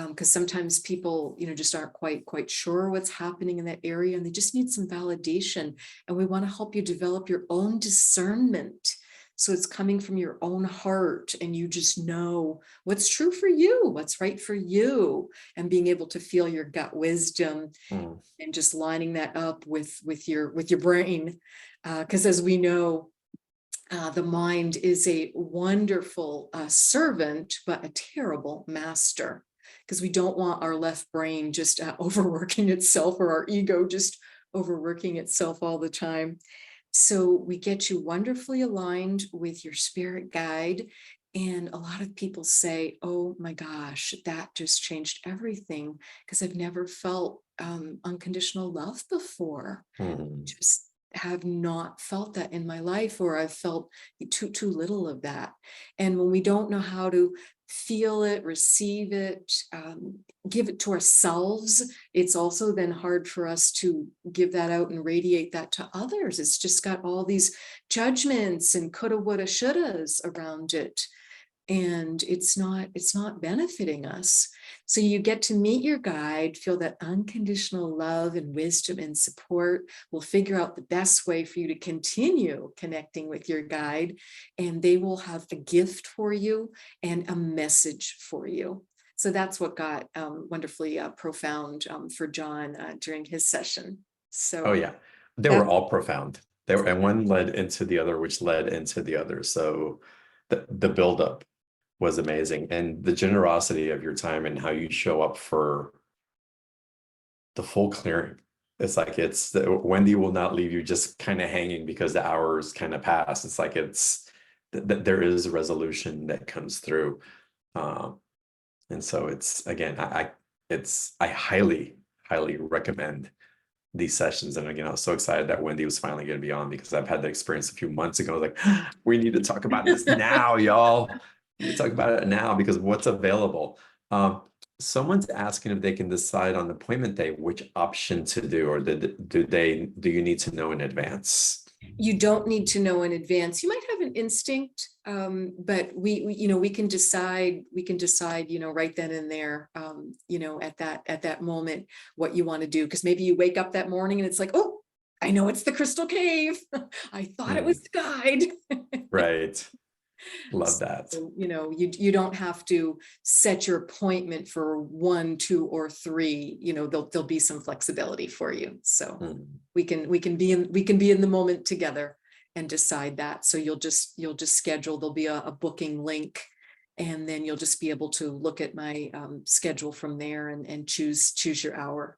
Because sometimes people, just aren't quite sure what's happening in that area, and they just need some validation. And we want to help you develop your own discernment. So it's coming from your own heart, and you just know what's true for you, what's right for you, and being able to feel your gut wisdom Mm. and just lining that up with your brain. Because as we know, the mind is a wonderful servant, but a terrible master, because we don't want our left brain just overworking itself, or our ego just overworking itself all the time. So we get you wonderfully aligned with your spirit guide. And a lot of people say, oh my gosh, that just changed everything, because I've never felt unconditional love before. Mm. Just have not felt that in my life, or I've felt too little of that. And when we don't know how to feel it, receive it, give it to ourselves, it's also then hard for us to give that out and radiate that to others. It's just got all these judgments and coulda, woulda, shouldas around it, and it's not benefiting us. So you get to meet your guide, feel that unconditional love and wisdom and support. We'll figure out the best way for you to continue connecting with your guide, and they will have a gift for you and a message for you. So that's what got wonderfully profound for John during his session. Oh So yeah, they were that's all profound. They were, and one led into the other, which led into the other. So the buildup was amazing, and the generosity of your time and how you show up for the full clearing. It's like Wendy will not leave you just kind of hanging because the hours kind of pass. It's like there is a resolution that comes through, and so it's again I highly recommend these sessions. And again, I was so excited that Wendy was finally going to be on, because I've had the experience a few months ago. I was like, we need to talk about this now, y'all. We need to talk about it now, because what's available. Someone's asking if they can decide on appointment day which option to do, or do you need to know in advance? You don't need to know in advance. You might have an instinct, but we can decide, right then and there, at that moment, what you want to do. Because maybe you wake up that morning and it's like, oh, I know it's the crystal cave. I thought it was the guide. Right. Love that. So, you don't have to set your appointment for 1, 2, or 3. There'll be some flexibility for you. So Mm. we can be in the moment together and decide that. So you'll just schedule. There'll be a booking link, and then you'll just be able to look at my schedule from there and choose your hour.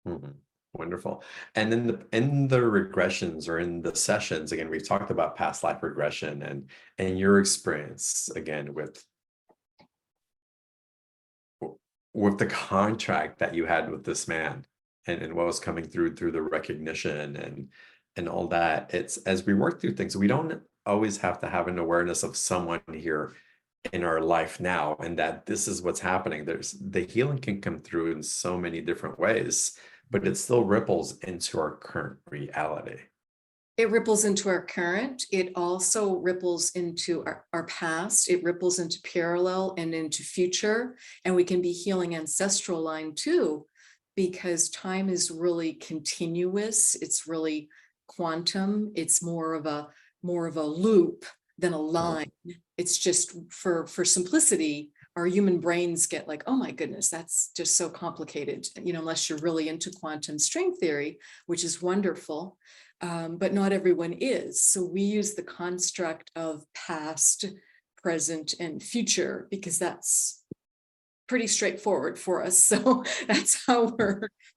Mhm. Wonderful. And then in the regressions, or in the sessions, again, we've talked about past life regression and your experience again with the contract that you had with this man, and what was coming through the recognition and all that. It's, as we work through things, we don't always have to have an awareness of someone here in our life now, and that this is what's happening. There's the healing can come through in so many different ways, but it still ripples into our current reality. It ripples into our current. It also ripples into our past. It ripples into parallel and into future. And we can be healing ancestral line too, because time is really continuous. It's really quantum. It's more of a loop than a line. It's just for simplicity. Our human brains get like, oh my goodness, that's just so complicated, unless you're really into quantum string theory, which is wonderful. But not everyone is. So we use the construct of past, present, and future, because that's pretty straightforward for us. So that's how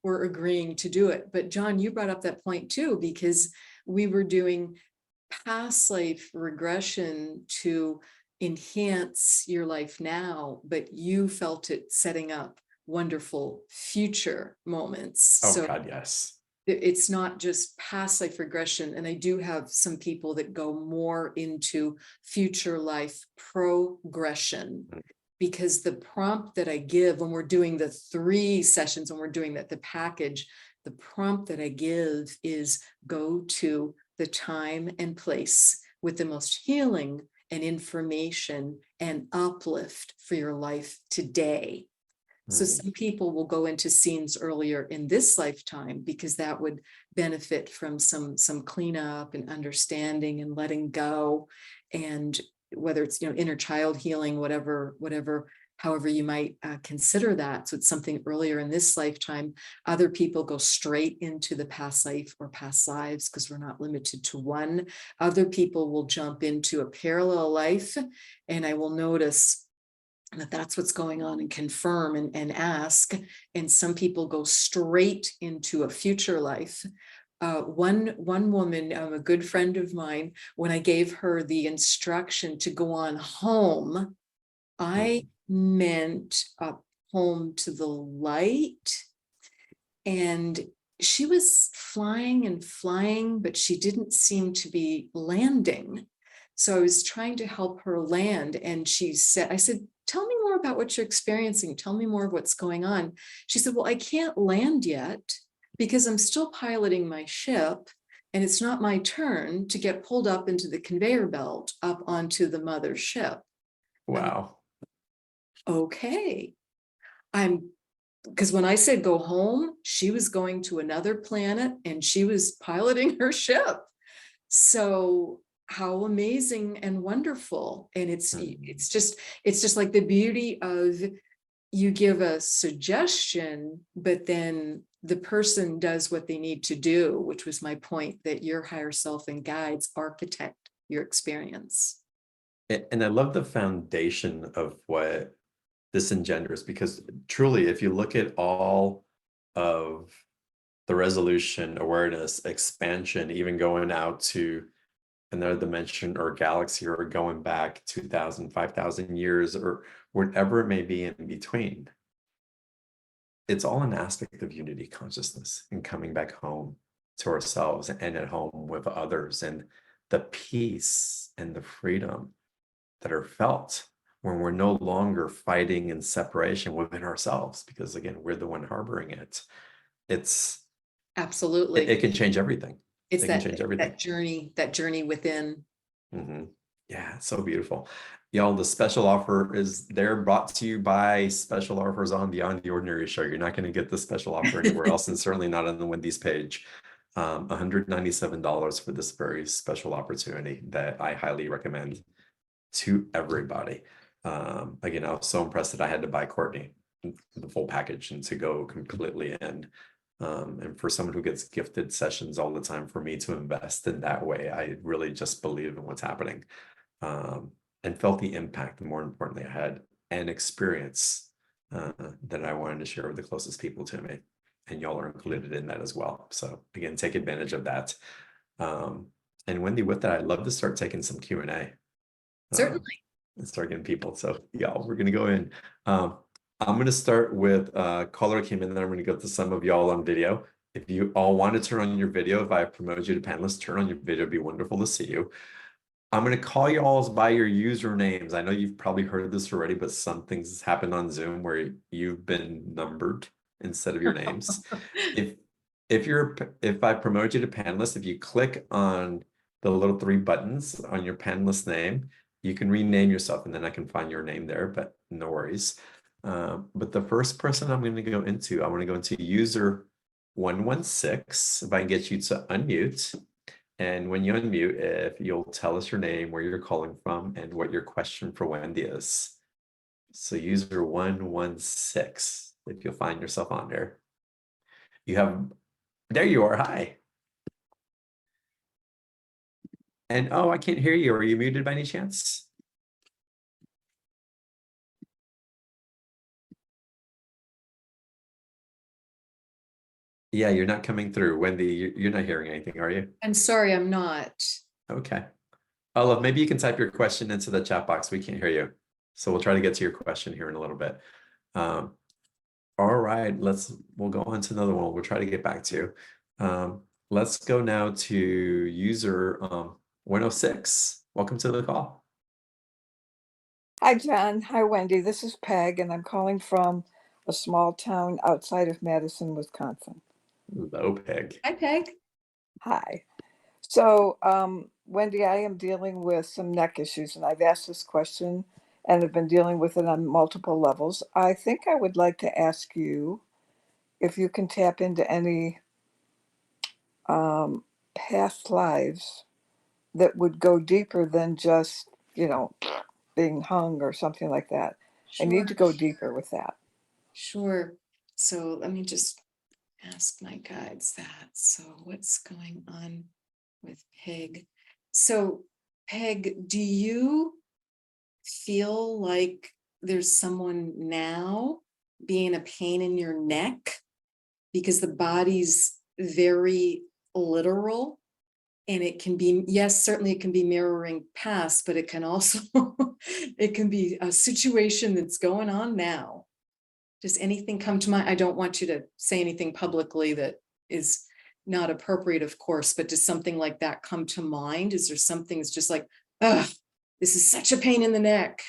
we're agreeing to do it. But John, you brought up that point too, because we were doing past life regression to enhance your life now, but you felt it setting up wonderful future moments. Oh So God, yes. it's not just past life regression. And I do have some people that go more into future life progression, because the prompt that I give when we're doing the 3 sessions, when we're doing the package, the prompt that I give is go to the time and place with the most healing and information and uplift for your life today. So some people will go into scenes earlier in this lifetime because that would benefit from some cleanup and understanding and letting go, and whether it's inner child healing, whatever, however you might consider that. So it's something earlier in this lifetime. Other people go straight into the past life or past lives because we're not limited to one. Other people will jump into a parallel life, and I will notice that that's what's going on and confirm and ask. And some people go straight into a future life. One woman, a good friend of mine, when I gave her the instruction to go on home, I meant home to the light. And she was flying and flying, but she didn't seem to be landing. So I was trying to help her land. And I said, tell me more about what you're experiencing. Tell me more of what's going on. She said, well, I can't land yet because I'm still piloting my ship. And it's not my turn to get pulled up into the conveyor belt up onto the mother ship. Wow. Okay. Because when I said go home, she was going to another planet and she was piloting her ship. So how amazing and wonderful. And it's just like the beauty of, you give a suggestion, but then the person does what they need to do, which was my point, that your higher self and guides architect your experience. And I love the foundation of what this engenders, because truly, if you look at all of the resolution, awareness, expansion, even going out to another dimension or galaxy, or going back 2,000, 5,000 years, or whatever it may be in between, it's all an aspect of unity consciousness and coming back home to ourselves and at home with others, and the peace and the freedom that are felt when we're no longer fighting in separation within ourselves, because again, we're the one harboring it. Absolutely. It can change everything. It's It can change everything. that journey within. Yeah, it's so beautiful. Y'all, the special offer is there, brought to you by Special Offers on Beyond the Ordinary Show. You're not going to get this special offer anywhere else, and certainly not on the Wendy's page. $197 for this very special opportunity that I highly recommend to everybody. Again, I was so impressed that I had to buy Courtney the full package and to go completely in. And for someone who gets gifted sessions all the time, for me to invest in that way, I really just believe in what's happening, and felt the impact, more importantly, I had an experience that I wanted to share with the closest people to me. And y'all are included in that as well. So again, take advantage of that. And Wendy, with that, I'd love to start taking some Q&A. Certainly. And start getting people. So y'all, we're going to go in. I'm going to start with caller came in, and then I'm going to go to some of y'all on video. If you all want to turn on your video, if I promote you to panelists, turn on your video. It'd be wonderful to see you. I'm going to call you all by your usernames. I know you've probably heard this already, but some things happen on Zoom where you've been numbered instead of your names. If I promote you to panelist, if you click on the little 3 buttons on your panelist name, you can rename yourself, and then I can find your name there, but no worries. But the first person I'm going to go into, I want to go into user 116. If I can get you to unmute. And when you unmute, if you'll tell us your name, where you're calling from, and what your question for Wendy is. So user 116, if you'll find yourself on there. There you are, hi. And oh, I can't hear you. Are you muted by any chance? Yeah, you're not coming through. Wendy, you're not hearing anything, are you? I'm sorry, I'm not. Okay. Olive, maybe you can type your question into the chat box. We can't hear you. So we'll try to get to your question here in a little bit. Um, all right, we'll go on to another one. We'll try to get back to you. Let's go now to user 106. Welcome to the call. Hi, John. Hi, Wendy. This is Peg, and I'm calling from a small town outside of Madison, Wisconsin. Low peg. Hi, Peg. Hi. So, Wendy, I am dealing with some neck issues, and I've asked this question and have been dealing with it on multiple levels. I think I would like to ask you if you can tap into any past lives that would go deeper than just, being hung or something like that. I Sure, need to go deeper with that. sure. So let me just ask my guides that. So what's going on with Peg? So Peg, do you feel like there's someone now being a pain in your neck? Because the body's very literal, and it can be, yes, certainly it can be mirroring past, but it can also it can be a situation that's going on now. Does anything come to mind? I don't want you to say anything publicly that is not appropriate, of course, but does something like that come to mind? Is there something that's just like, ugh, this is such a pain in the neck?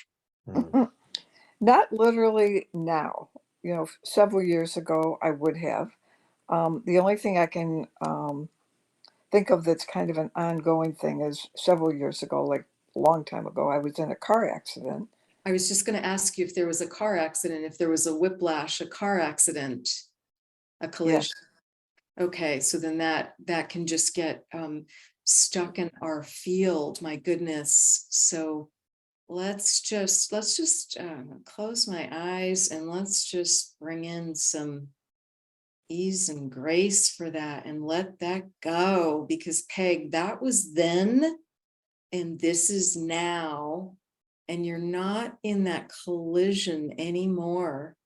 Hmm. Not literally now. Several years ago, I would have. The only thing I can think of that's kind of an ongoing thing is several years ago, like a long time ago, I was in a car accident. I was just going to ask you if there was a car accident, if there was a whiplash, a car accident, a collision. Yes. Okay, so then that can just get stuck in our field. My goodness. So let's just close my eyes and let's just bring in some ease and grace for that and let that go, because Peg, that was then and this is now, and you're not in that collision anymore.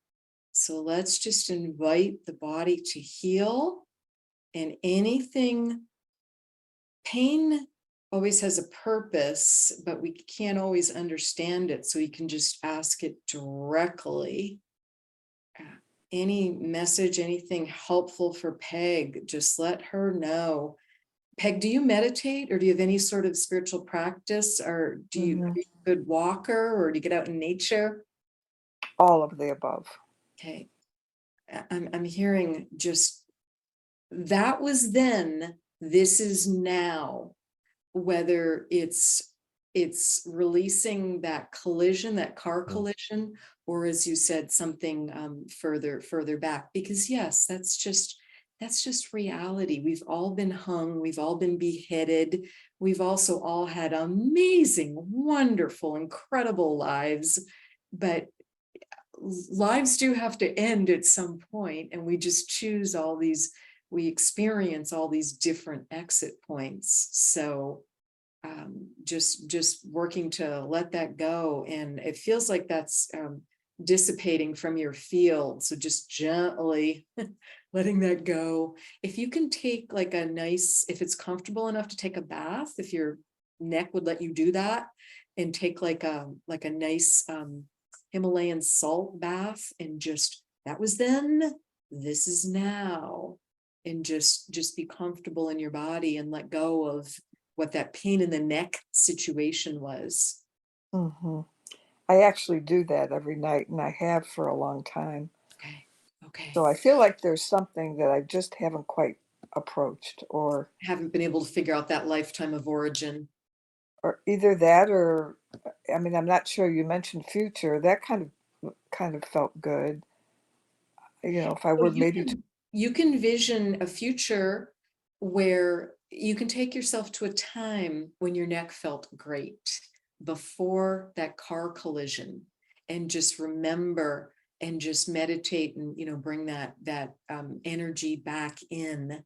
So let's just invite the body to heal. And anything, pain always has a purpose, but we can't always understand it. So you can just ask it directly. Any message, anything helpful for Peg, just let her know. Peg, do you meditate, or do you have any sort of spiritual practice, or are you a good walker, or do you get out in nature? All of the above. Okay. I'm hearing just that was then, this is now, whether it's releasing that collision, that car collision, or as you said, something further back, because yes, that's just reality. We've all been hung, we've all been beheaded, we've also all had amazing, wonderful, incredible lives, but lives do have to end at some point, and we just choose all these, we experience all these different exit points. So just working to let that go, and it feels like that's dissipating from your field. So just gently letting that go. If you can take like a nice, if it's comfortable enough to take a bath, if your neck would let you do that, and take like a nice Himalayan salt bath, and just, that was then, this is now, and just be comfortable in your body and let go of what that pain in the neck situation was. Hmm. I actually do that every night, and I have for a long time. Okay. Okay. So I feel like there's something that I just haven't quite approached, or Haven't been able to figure out that lifetime of origin. either that, or I mean, I'm not sure. You mentioned future. That kind of felt good. If I Well, were maybe to. you can vision a future where you can take yourself to a time when your neck felt great before that car collision, and just remember and just meditate, and bring that energy back in.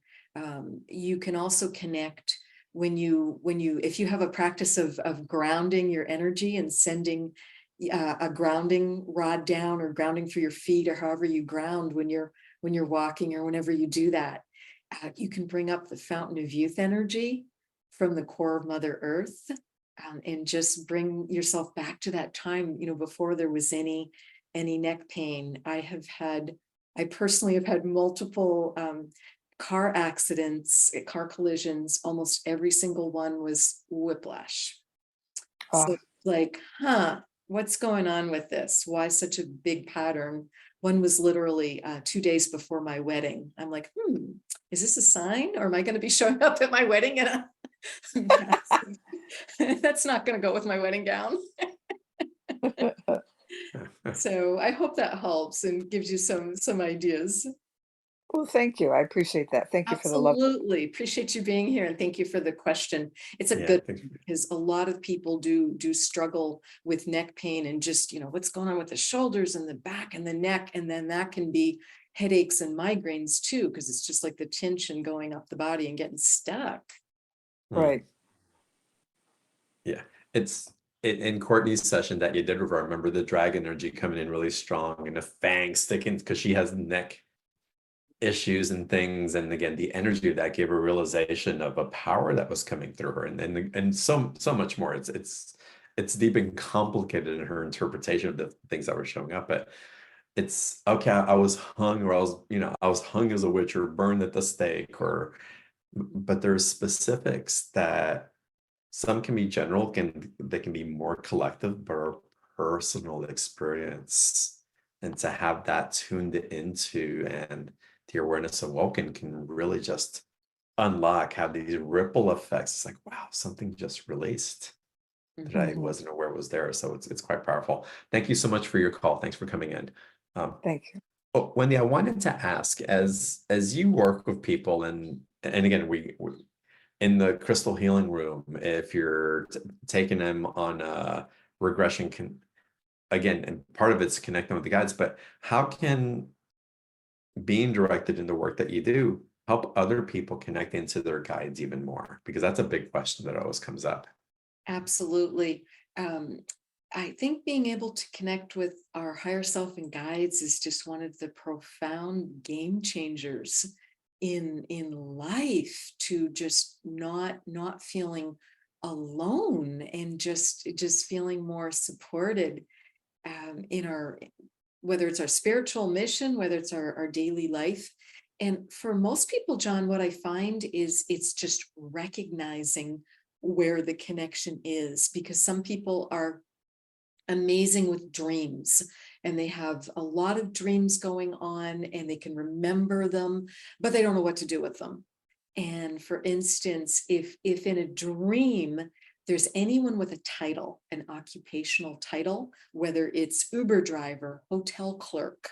You can also connect when you if you have a practice of grounding your energy and sending a grounding rod down, or grounding through your feet, or however you ground when you're when you're walking or whenever you do that, you can bring up the fountain of youth energy from the core of Mother Earth, and just bring yourself back to that time, before there was any neck pain. I personally have had multiple car accidents, car collisions. Almost every single one was whiplash. So like, what's going on with this? Why such a big pattern? One was literally 2 days before my wedding. I'm like, is this a sign, or am I going to be showing up at my wedding in a that's not going to go with my wedding gown. So I hope that helps and gives you some ideas. Well, thank you. I appreciate that. Thank you for the love. Absolutely. Appreciate you being here, and thank you for the question. It's a good one, because a lot of people do struggle with neck pain, and just, what's going on with the shoulders and the back and the neck. And then that can be headaches and migraines too, because it's just like the tension going up the body and getting stuck. Right. Yeah. It's in Courtney's session that you did with her, I remember the dragon energy coming in really strong and the fangs sticking because she has neck issues and things. And again, the energy of that gave her realization of a power that was coming through her, and so much more. It's deep and complicated in her interpretation of the things that were showing up. But it's okay, I was hung, or I was hung as a witch, or burned at the stake, but there's specifics that some can be general, they can be more collective, but are personal experience. And to have that tuned into and the awareness awoken can really just have these ripple effects. It's like, wow, something just released that I wasn't aware was there. So it's quite powerful. Thank you so much for your call. Thanks for coming in. Thank you. Oh, Wendy, I wanted to ask, as you work with people, and again, we in the crystal healing room, if you're taking them on a regression, again, and part of it's connecting with the guides, but how can being directed in the work that you do help other people connect into their guides even more? Because that's a big question that always comes up. Absolutely. I think being able to connect with our higher self and guides is just one of the profound game changers in life, to just not feeling alone, and just feeling more supported in our, whether it's our spiritual mission, whether it's our daily life. And for most people, John, what I find is it's just recognizing where the connection is, because some people are amazing with dreams, and they have a lot of dreams going on, and they can remember them, but they don't know what to do with them. And for instance, if in a dream there's anyone with a title, an occupational title, whether it's Uber driver, hotel clerk,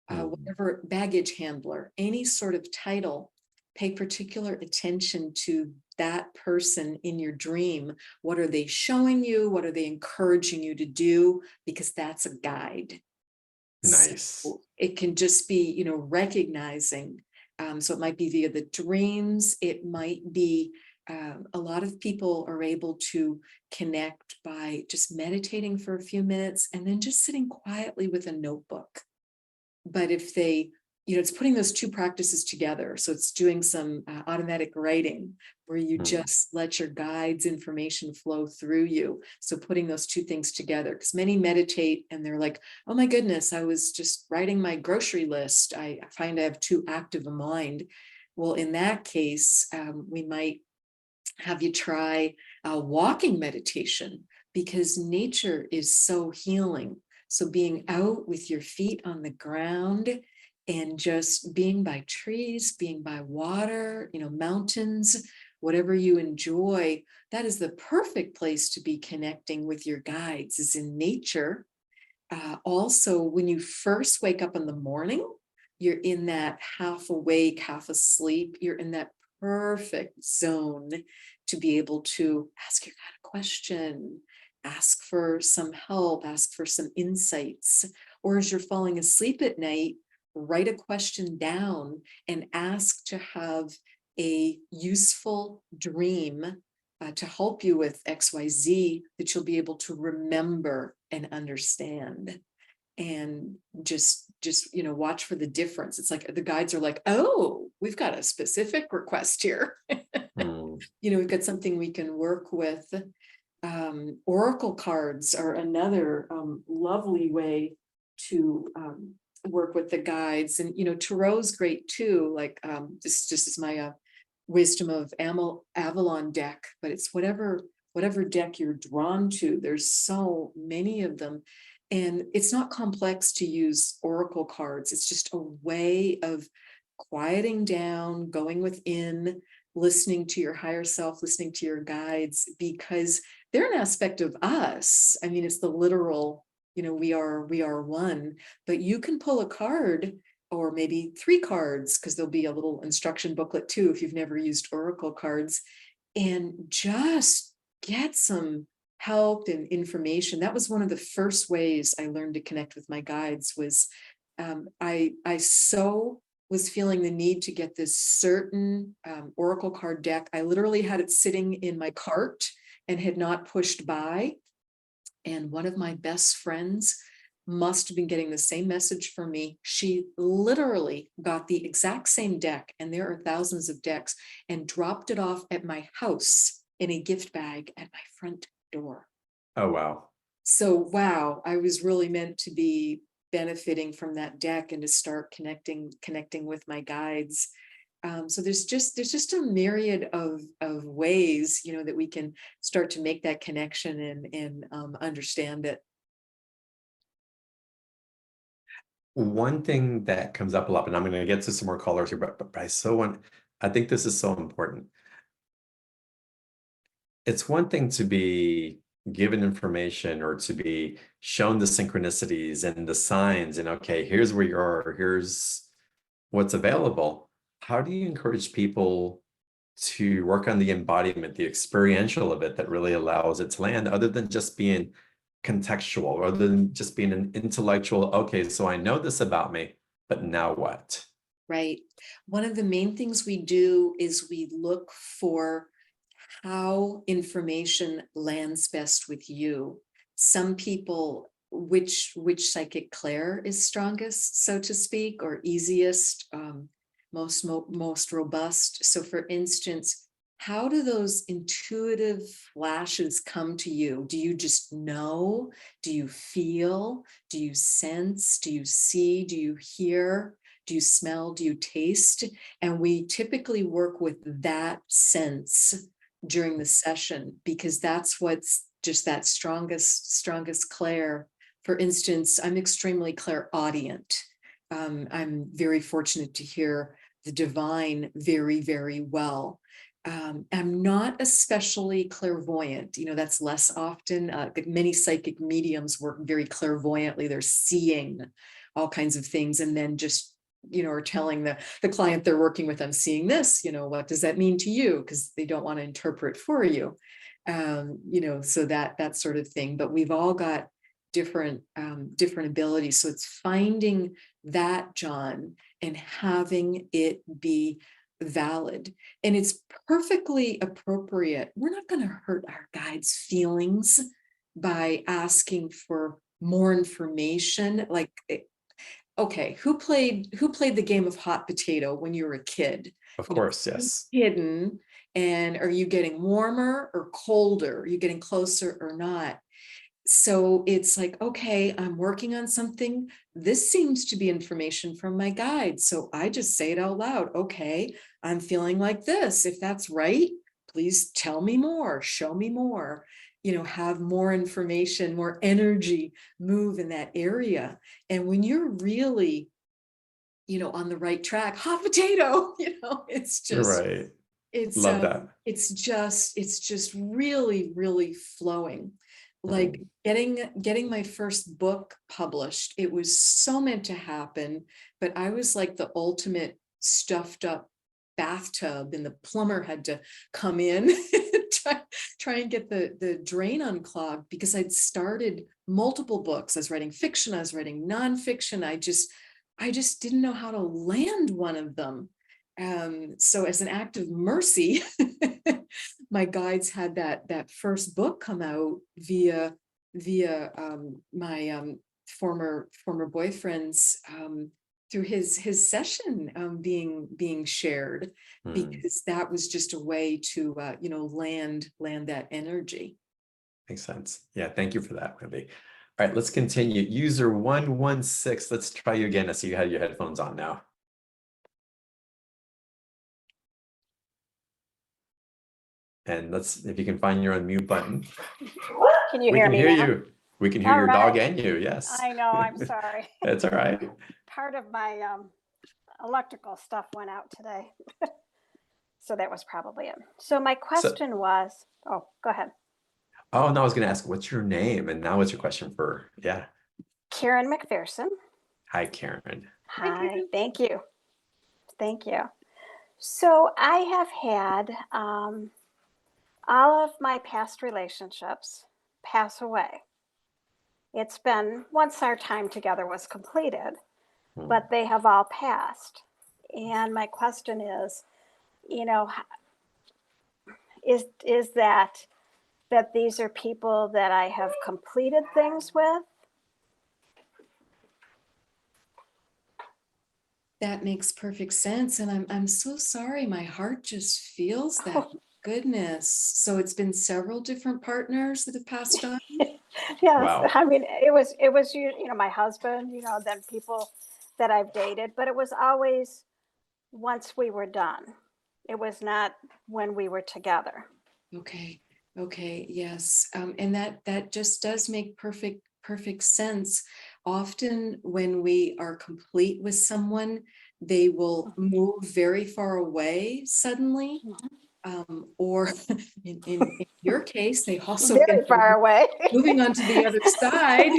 whatever, baggage handler, any sort of title, pay particular attention to that person in your dream. What are they showing you? What are they encouraging you to do? Because that's a guide. Nice. So it can just be, recognizing. So it might be via the dreams. It might be, a lot of people are able to connect by just meditating for a few minutes and then just sitting quietly with a notebook. But if they, it's putting those two practices together. So it's doing some automatic writing where you just let your guides' information flow through you. So putting those two things together, because many meditate and they're like, oh my goodness, I was just writing my grocery list. I find I have too active a mind. Well, in that case, we might have you try walking meditation, because nature is so healing. So being out with your feet on the ground and just being by trees, being by water, mountains, whatever you enjoy, that is the perfect place to be connecting with your guides, is in nature. Also, when you first wake up in the morning, you're in that half awake, half asleep, you're in that perfect zone to be able to ask your guide a question, ask for some help, ask for some insights. Or as you're falling asleep at night, write a question down and ask to have a useful dream to help you with XYZ that you'll be able to remember and understand. and just watch for the difference. It's like the guides are like, oh, we've got a specific request here. Mm. We've got something we can work with. Oracle cards are another lovely way to work with the guides, and tarot's great too. Like this just is my wisdom of Avalon deck, but it's whatever deck you're drawn to. There's so many of them, and it's not complex to use oracle cards. It's just a way of quieting down, going within, listening to your higher self, listening to your guides, because they're an aspect of us. I mean, it's the literal, we are one, but you can pull a card, or maybe 3 cards, because there'll be a little instruction booklet too if you've never used oracle cards, and just get some help and information. That was one of the first ways I learned to connect with my guides. Was I so was feeling the need to get this certain oracle card deck. I literally had it sitting in my cart and had not pushed by. And one of my best friends must have been getting the same message from me. She literally got the exact same deck, and there are thousands of decks, and dropped it off at my house in a gift bag at my front door. Oh, wow. So, wow, I was really meant to be benefiting from that deck and to start connecting with my guides. So there's just a myriad of ways, that we can start to make that connection and understand it. One thing that comes up a lot, and I'm going to get to some more callers here, but I think this is so important. It's one thing to be given information, or to be shown the synchronicities and the signs, and okay, here's where you are, here's what's available. How do you encourage people to work on the embodiment, the experiential of it, that really allows it to land, other than just being contextual, rather than just being an intellectual, okay, so I know this about me, but now what? Right. One of the main things we do is we look for how information lands best with you. Some people, which psychic clair is strongest, so to speak, or easiest, most robust. So for instance, how do those intuitive flashes come to you? Do you just know? Do you feel? Do you sense? Do you see? Do you hear? Do you smell? Do you taste? And we typically work with that sense during the session, because that's what's just that strongest clair. For instance, I'm extremely clairaudient. I'm very fortunate to hear the divine very, very well. I'm not especially clairvoyant. That's less often. Many psychic mediums work very clairvoyantly. They're seeing all kinds of things, and then just are telling the client they're working with, I'm seeing this, what does that mean to you? Because they don't want to interpret for you. So that sort of thing. But we've all got different abilities. So it's finding that, John, and having it be valid. And it's perfectly appropriate. We're not going to hurt our guides' feelings by asking for more information. Like, okay, who played the game of hot potato when you were a kid? Of course, yes. Hidden, and are you getting warmer or colder? Are you getting closer or not? So it's like, okay, I'm working on something. This seems to be information from my guide. So I just say it out loud. Okay, I'm feeling like this. If that's right, please tell me more, show me more, have more information, more energy, move in that area. And when you're really, on the right track, hot potato, it's just, Right. it's, Love that. it's just really, really flowing. Like getting my first book published, it was so meant to happen, but I was like the ultimate stuffed up bathtub, and the plumber had to come in try and get the drain unclogged, because I'd started multiple books. I was writing fiction, I was writing nonfiction. I just didn't know how to land one of them. So as an act of mercy, my guides had that first book come out via my former boyfriends through his session being shared, because that was just a way to land that energy. Makes sense. Yeah, thank you for that, Wendy. All right, let's continue. User 116. Let's try you again. I see you had your headphones on now. And if you can find your unmute button. Can you We hear can me hear now? you. We can hear All your dog right. and you. Yes. I know, I'm sorry. That's all right. Part of my electrical stuff went out today. So that was probably it. So my question was, oh, go ahead. Oh, no, I was going to ask, what's your name? And now what's your question for? Yeah. Karen McPherson. Hi, Karen. Hi, thank you. Thank you. So I have had all of my past relationships pass away. It's been, once our time together was completed, but they have all passed. And my question is, is that these are people that I have completed things with? That makes perfect sense. And I'm so sorry. My heart just feels that. Goodness. So it's been several different partners that have passed on. Yes. Wow. I mean, it was my husband, then people that I've dated, but it was always once we were done. It was not when we were together. Okay. Yes. And that just does make perfect sense. Often when we are complete with someone, they will move very far away suddenly. Or in your case, they also very far away, moving on to the other side.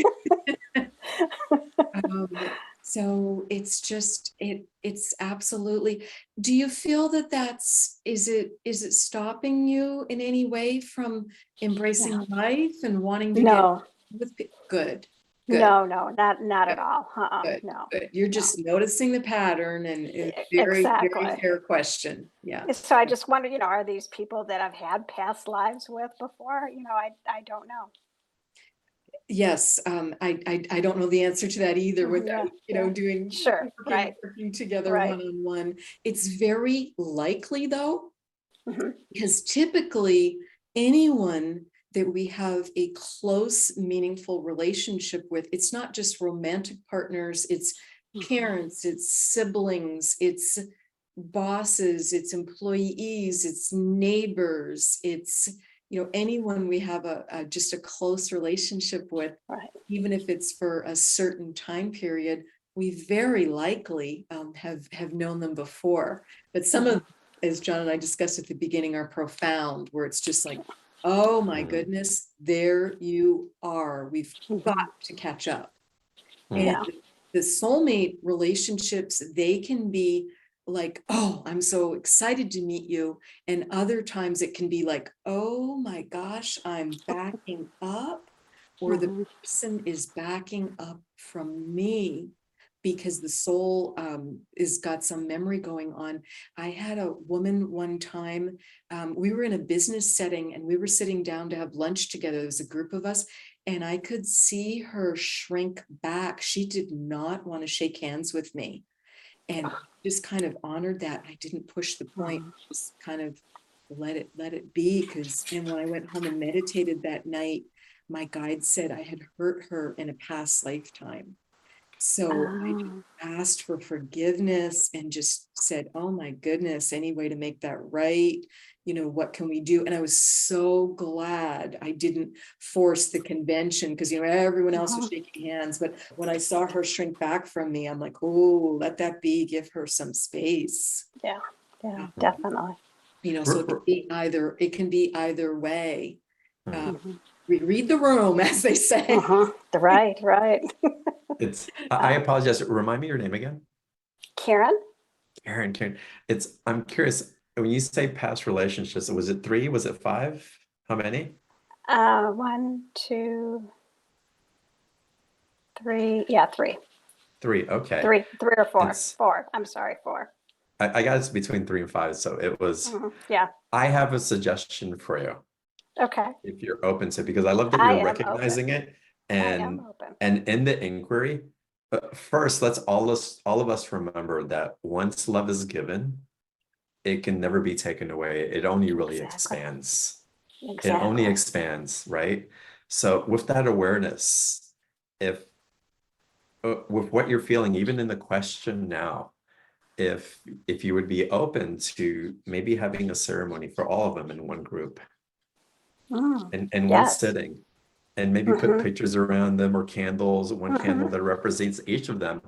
So it's just, it's absolutely, do you feel that is it stopping you in any way from embracing life and wanting to get with good? No, not at all. No. Good. You're just noticing the pattern, and it's very fair question. Yeah. So I just wonder, are these people that I've had past lives with before? I don't know. Yes, I don't know the answer to that either without doing working together one-on-one. It's very likely though, because typically anyone that we have a close, meaningful relationship with, it's not just romantic partners, it's parents, it's siblings, it's bosses, it's employees, it's neighbors, it's anyone we have just a close relationship with, even if it's for a certain time period, we very likely have known them before. But some of, as John and I discussed at the beginning, are profound, where it's just like, oh my goodness, there you are. We've got to catch up. And the soulmate relationships, they can be like, oh, I'm so excited to meet you. And other times it can be like, oh my gosh, I'm backing up, or the person is backing up from me because the soul is got some memory going on. I had a woman one time, we were in a business setting and we were sitting down to have lunch together. There was a group of us, and I could see her shrink back. She did not want to shake hands with me, and just kind of honored that. I didn't push the point, just kind of let it be. Because when I went home and meditated that night, my guide said I had hurt her in a past lifetime. So I asked for forgiveness and just said, oh my goodness, any way to make that right? What can we do? And I was so glad I didn't force the convention, because, everyone else was shaking hands. But when I saw her shrink back from me, I'm like, oh, let that be, give her some space. Yeah, definitely. So it can be either way. Read the room, as they say. Right. I apologize. Remind me your name again. Karen. I'm curious, when you say past relationships, was it 3? Was it 5? How many? 1, 2, 3. Yeah, 3. 3. Okay. 3 or 4. 4. I'm sorry, 4. I got it's between 3 and 5. So it was, I have a suggestion for you. Okay. If you're open to, because I love that you're recognizing it. am And open. in the inquiry, first, let's all of us remember that once love is given, it can never be taken away. It only really Exactly. expands. It only Exactly. expands, right? So with that awareness, if with what you're feeling, even in the question now, if you would be open to maybe having a ceremony for all of them in one group Mm, and one yes. sitting, and maybe put Mm-hmm. pictures around them or candles, one candle Mm-hmm. that represents each of them,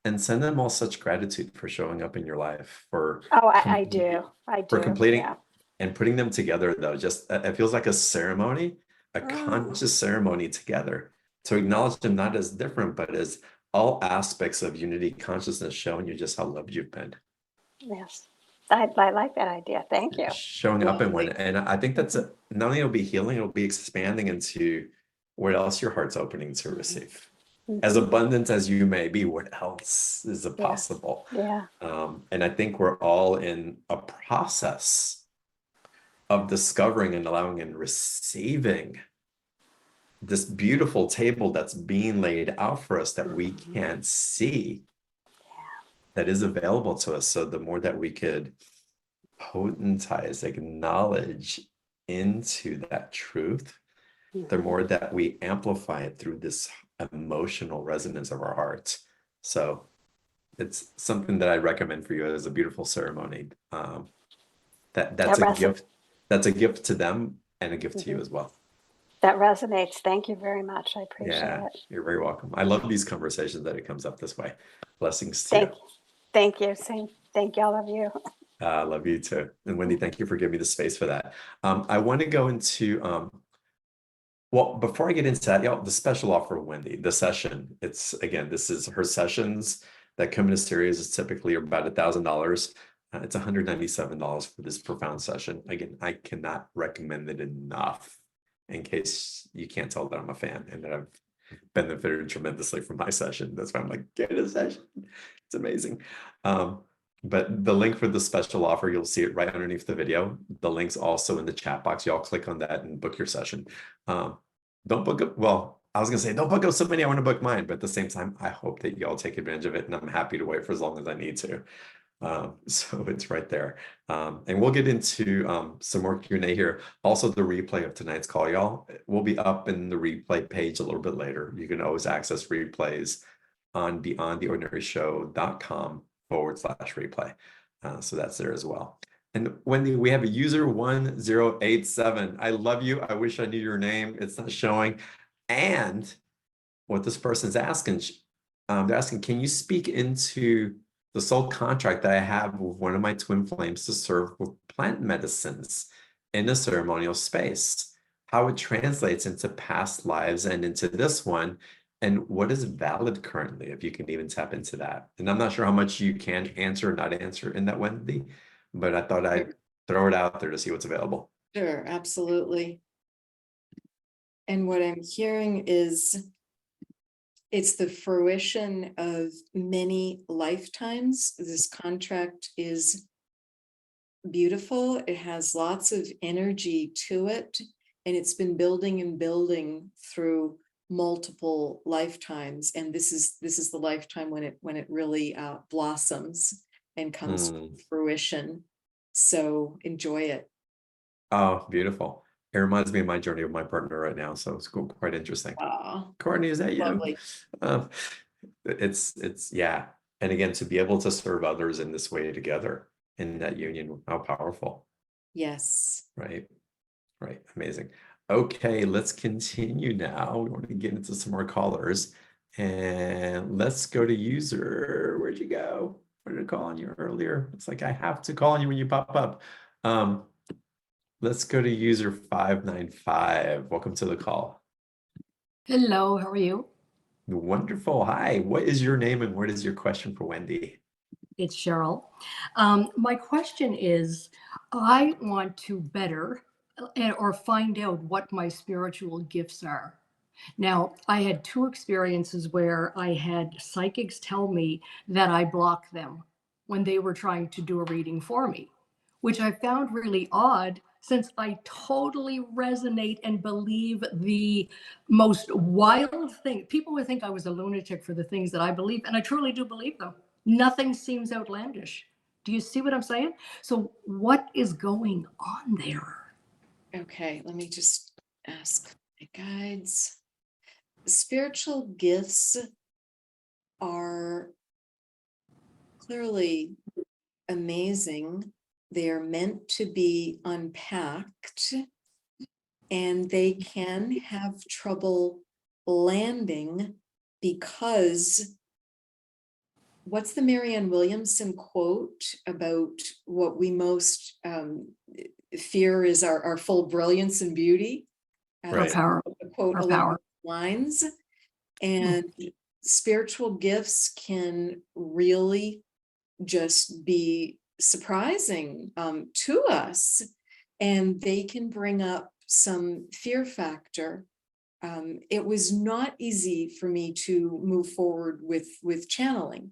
and send them all such gratitude for showing up in your life, Oh, I do. I for do. completing Yeah. and putting them together, though. Just it feels like a ceremony, a Mm, conscious ceremony together to acknowledge them not as different, but as all aspects of unity consciousness, showing you just how loved you've been, yes. I like that idea. Thank you. showing up in one. Lovely. And I think that's Mhm. not only it'll be healing, it'll be expanding into what else your heart's opening to Mhm. receive. As Mhm. abundant as you may be, what else is Yes. possible? Yeah. And I think we're all in a process of discovering and allowing and receiving this beautiful table that's being laid out for us that we Mhm. can't see, that is available to us. So the more that we could potentize, acknowledge into that truth, the Mhm. more that we amplify it through this emotional resonance of our hearts. So it's something that I recommend for you as a beautiful ceremony. That's That a res- gift. That's a gift to them and a gift to you mhm. as well. That resonates. Thank you very much. I appreciate Yeah, it. you're very welcome. I love these conversations that it comes up this way. Blessings to you. Thank you. Thank you. Same. Thank you, all of you. I love you too. And Wendy, thank you for giving me the space for that. I want to go into well, before I get into that, the special offer, Wendy, the session. It's again, this is her sessions that come in a series. It's typically about $1,000. It's $197 for this profound session. Again, I cannot recommend it enough. In case you can't tell that I'm a fan and that I've benefited tremendously from my session. That's why I'm like, get a session. It's amazing. But the link for the special offer, you'll see it right underneath the video. The link's also in the chat box. Y'all click on that and book your session. Don't book up. Well, I was gonna say don't book up so many. I want to book mine, but at the same time, I hope that y'all take advantage of it, and I'm happy to wait for as long as I need to. So it's right there. And we'll get into some more Q&A here. Also, the replay of tonight's call, y'all, will be up in the replay page a little bit later. You can always access replays on beyondtheordinaryshow.com/replay. So that's there as well. And Wendy, we have a user 1087. I love you. I wish I knew your name. It's not showing. And what this person's asking, they're asking, can you speak into the soul contract that I have with one of my twin flames to serve with plant medicines in a ceremonial space? How it translates into past lives and into this one, and what is valid currently, if you can even tap into that. And I'm not sure how much you can answer or not answer in that, Wendy, but I thought I'd throw it out there to see what's available. Sure, absolutely. And what I'm hearing is it's the fruition of many lifetimes. This contract is beautiful. It has lots of energy to it, and it's been building and building through multiple lifetimes. And this is the lifetime when it really blossoms and comes to fruition. So enjoy it. Oh, beautiful. It reminds me of my journey with my partner right now, so it's quite interesting. Ah, Courtney, is that you? lovely. Um, it's yeah. And again, to be able to serve others in this way together in that union, how powerful, Yes. right? Right. Amazing. Okay, let's continue now. We want to get into some more callers. And let's go to user. Where'd you go? What did I call on you earlier? It's like I have to call on you when you pop up. Let's go to user 595. Welcome to the call. Hello, how are you? Wonderful. Hi. What is your name and what is your question for Wendy? It's Cheryl. My question is, I want to better or find out what my spiritual gifts are. Now, I had two experiences where I had psychics tell me that I blocked them when they were trying to do a reading for me, which I found really odd since I totally resonate and believe the most wild thing. People would think I was a lunatic for the things that I believe, and I truly do believe them. Nothing seems outlandish. Do you see what I'm saying? So what is going on there? Okay, let me just ask my guides. Spiritual gifts are clearly amazing. They are meant to be unpacked, and they can have trouble landing because what's the Marianne Williamson quote about what we most fear is our full brilliance and beauty? Right. Power. A quote Or along power. those lines. And spiritual gifts can really just be surprising to us, and they can bring up some fear factor. It was not easy for me to move forward with channeling.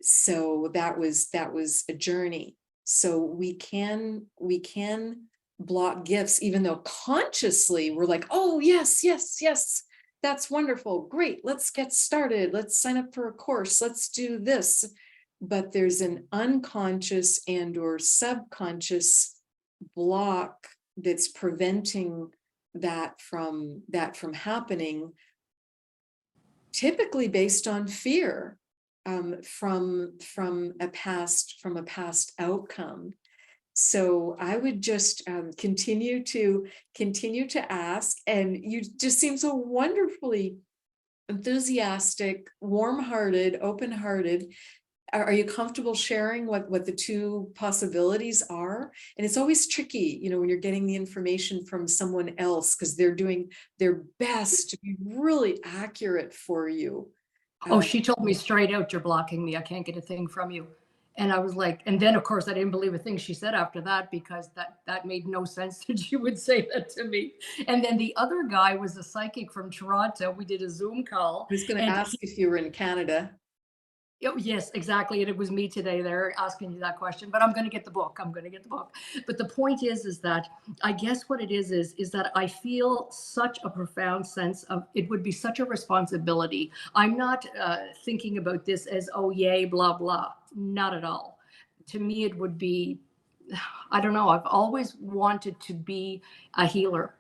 So that was a journey. So we can block gifts, even though consciously we're like, oh yes, yes, yes, that's wonderful, great, let's get started, let's sign up for a course, let's do this. But there's an unconscious and or subconscious block that's preventing that from happening, typically based on fear from a past outcome. So I would just continue to ask, and you just seem so wonderfully enthusiastic, warm-hearted, open-hearted. Are you comfortable sharing what the two possibilities are? And it's always tricky, you know, when you're getting the information from someone else, because they're doing their best to be really accurate for you. Oh, she told me straight out, you're blocking me. I can't get a thing from you. And I was like, and then of course I didn't believe a thing she said after that, because that made no sense that she would say that to me. And then the other guy was a psychic from Toronto. We did a Zoom call. I was going to ask if you were in Canada. Oh, yes, exactly. And it was me today there asking you that question, but I'm going to get the book. But the point is that I guess what it is that I feel such a profound sense of it would be such a responsibility. I'm not thinking about this as, oh, yay, blah, blah. Not at all. To me, it would be, I don't know. I've always wanted to be a healer.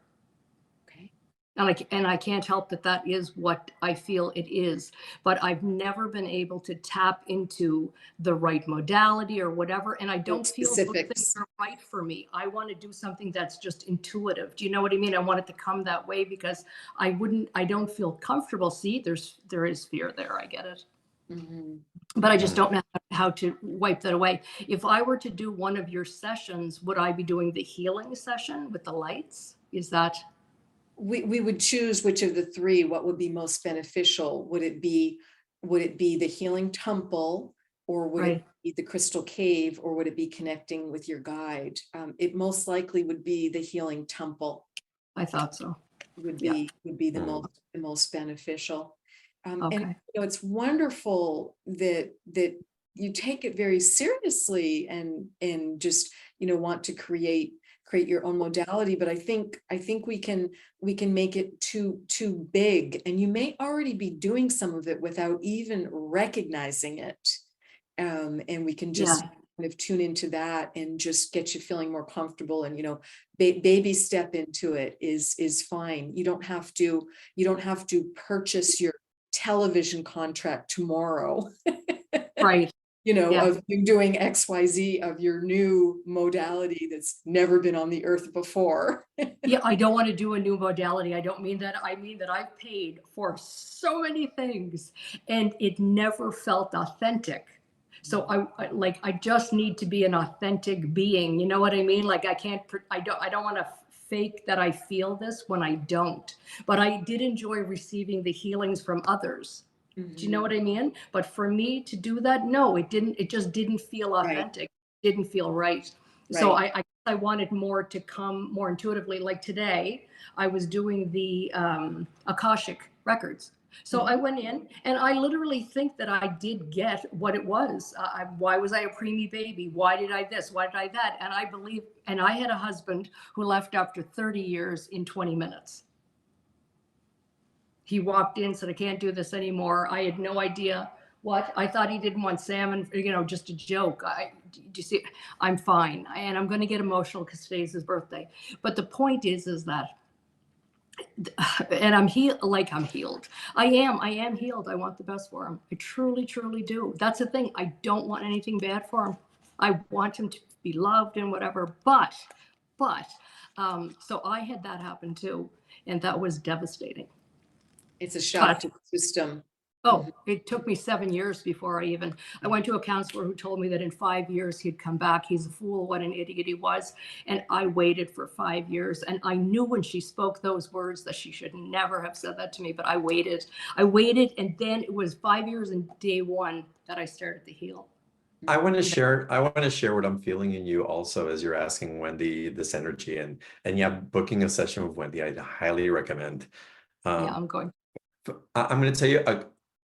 And I can't help that is what I feel it is, but I've never been able to tap into the right modality or whatever. And I don't feel those things are right for me. I want to do something that's just intuitive. Do you know what I mean? I want it to come that way because I don't feel comfortable. See, there is fear there. I get it. Mm-hmm. But I just don't know how to wipe that away. If I were to do one of your sessions, would I be doing the healing session with the lights? Is that? We would choose which of the three, what would be most beneficial. Would it be the healing temple, or would it be the crystal cave, or would it be connecting with your guide? It most likely would be the healing temple. I thought so. Would be the most beneficial. Okay. And you know, it's wonderful that you take it very seriously and just, you know, want to create your own modality. But I think we can make it too big, and you may already be doing some of it without even recognizing it. And we can just kind of tune into that and just get you feeling more comfortable. And, you know, baby step into it is fine. You don't have to purchase your television contract tomorrow. Right. You know, of you doing XYZ of your new modality that's never been on the earth before. Yeah, I don't want to do a new modality. I don't mean that. I mean that I've paid for so many things and it never felt authentic. So I just need to be an authentic being. You know what I mean? Like I don't want to fake that I feel this when I don't. But I did enjoy receiving the healings from others. Mm-hmm. Do you know what I mean? But for me to do that, no, it didn't. It just didn't feel authentic. Right. It didn't feel right. So I wanted more to come more intuitively. Like today, I was doing the Akashic records. So I went in and I literally think that I did get what it was. Why was I a preemie baby? Why did I this? Why did I that? And I believe, and I had a husband who left after 30 years in 20 minutes. He walked in, said, I can't do this anymore. I had no idea what. I thought he didn't want salmon, just a joke. Do you see, I'm fine. And I'm going to get emotional because today's his birthday. But the point is that, and I'm healed, I'm healed. I am healed. I want the best for him. I truly, truly do. That's the thing. I don't want anything bad for him. I want him to be loved and whatever. But, so I had that happen too. And that was devastating. It's a shock to the system. Oh, it took me 7 years before I went to a counselor who told me that in 5 years he'd come back. He's a fool, what an idiot he was. And I waited for 5 years. And I knew when she spoke those words that she should never have said that to me, but I waited. And then it was 5 years and day one that I started to heal. I want to share what I'm feeling in you also as you're asking Wendy this energy, and yeah, booking a session with Wendy, I highly recommend. Yeah, I'm going. I'm going to tell you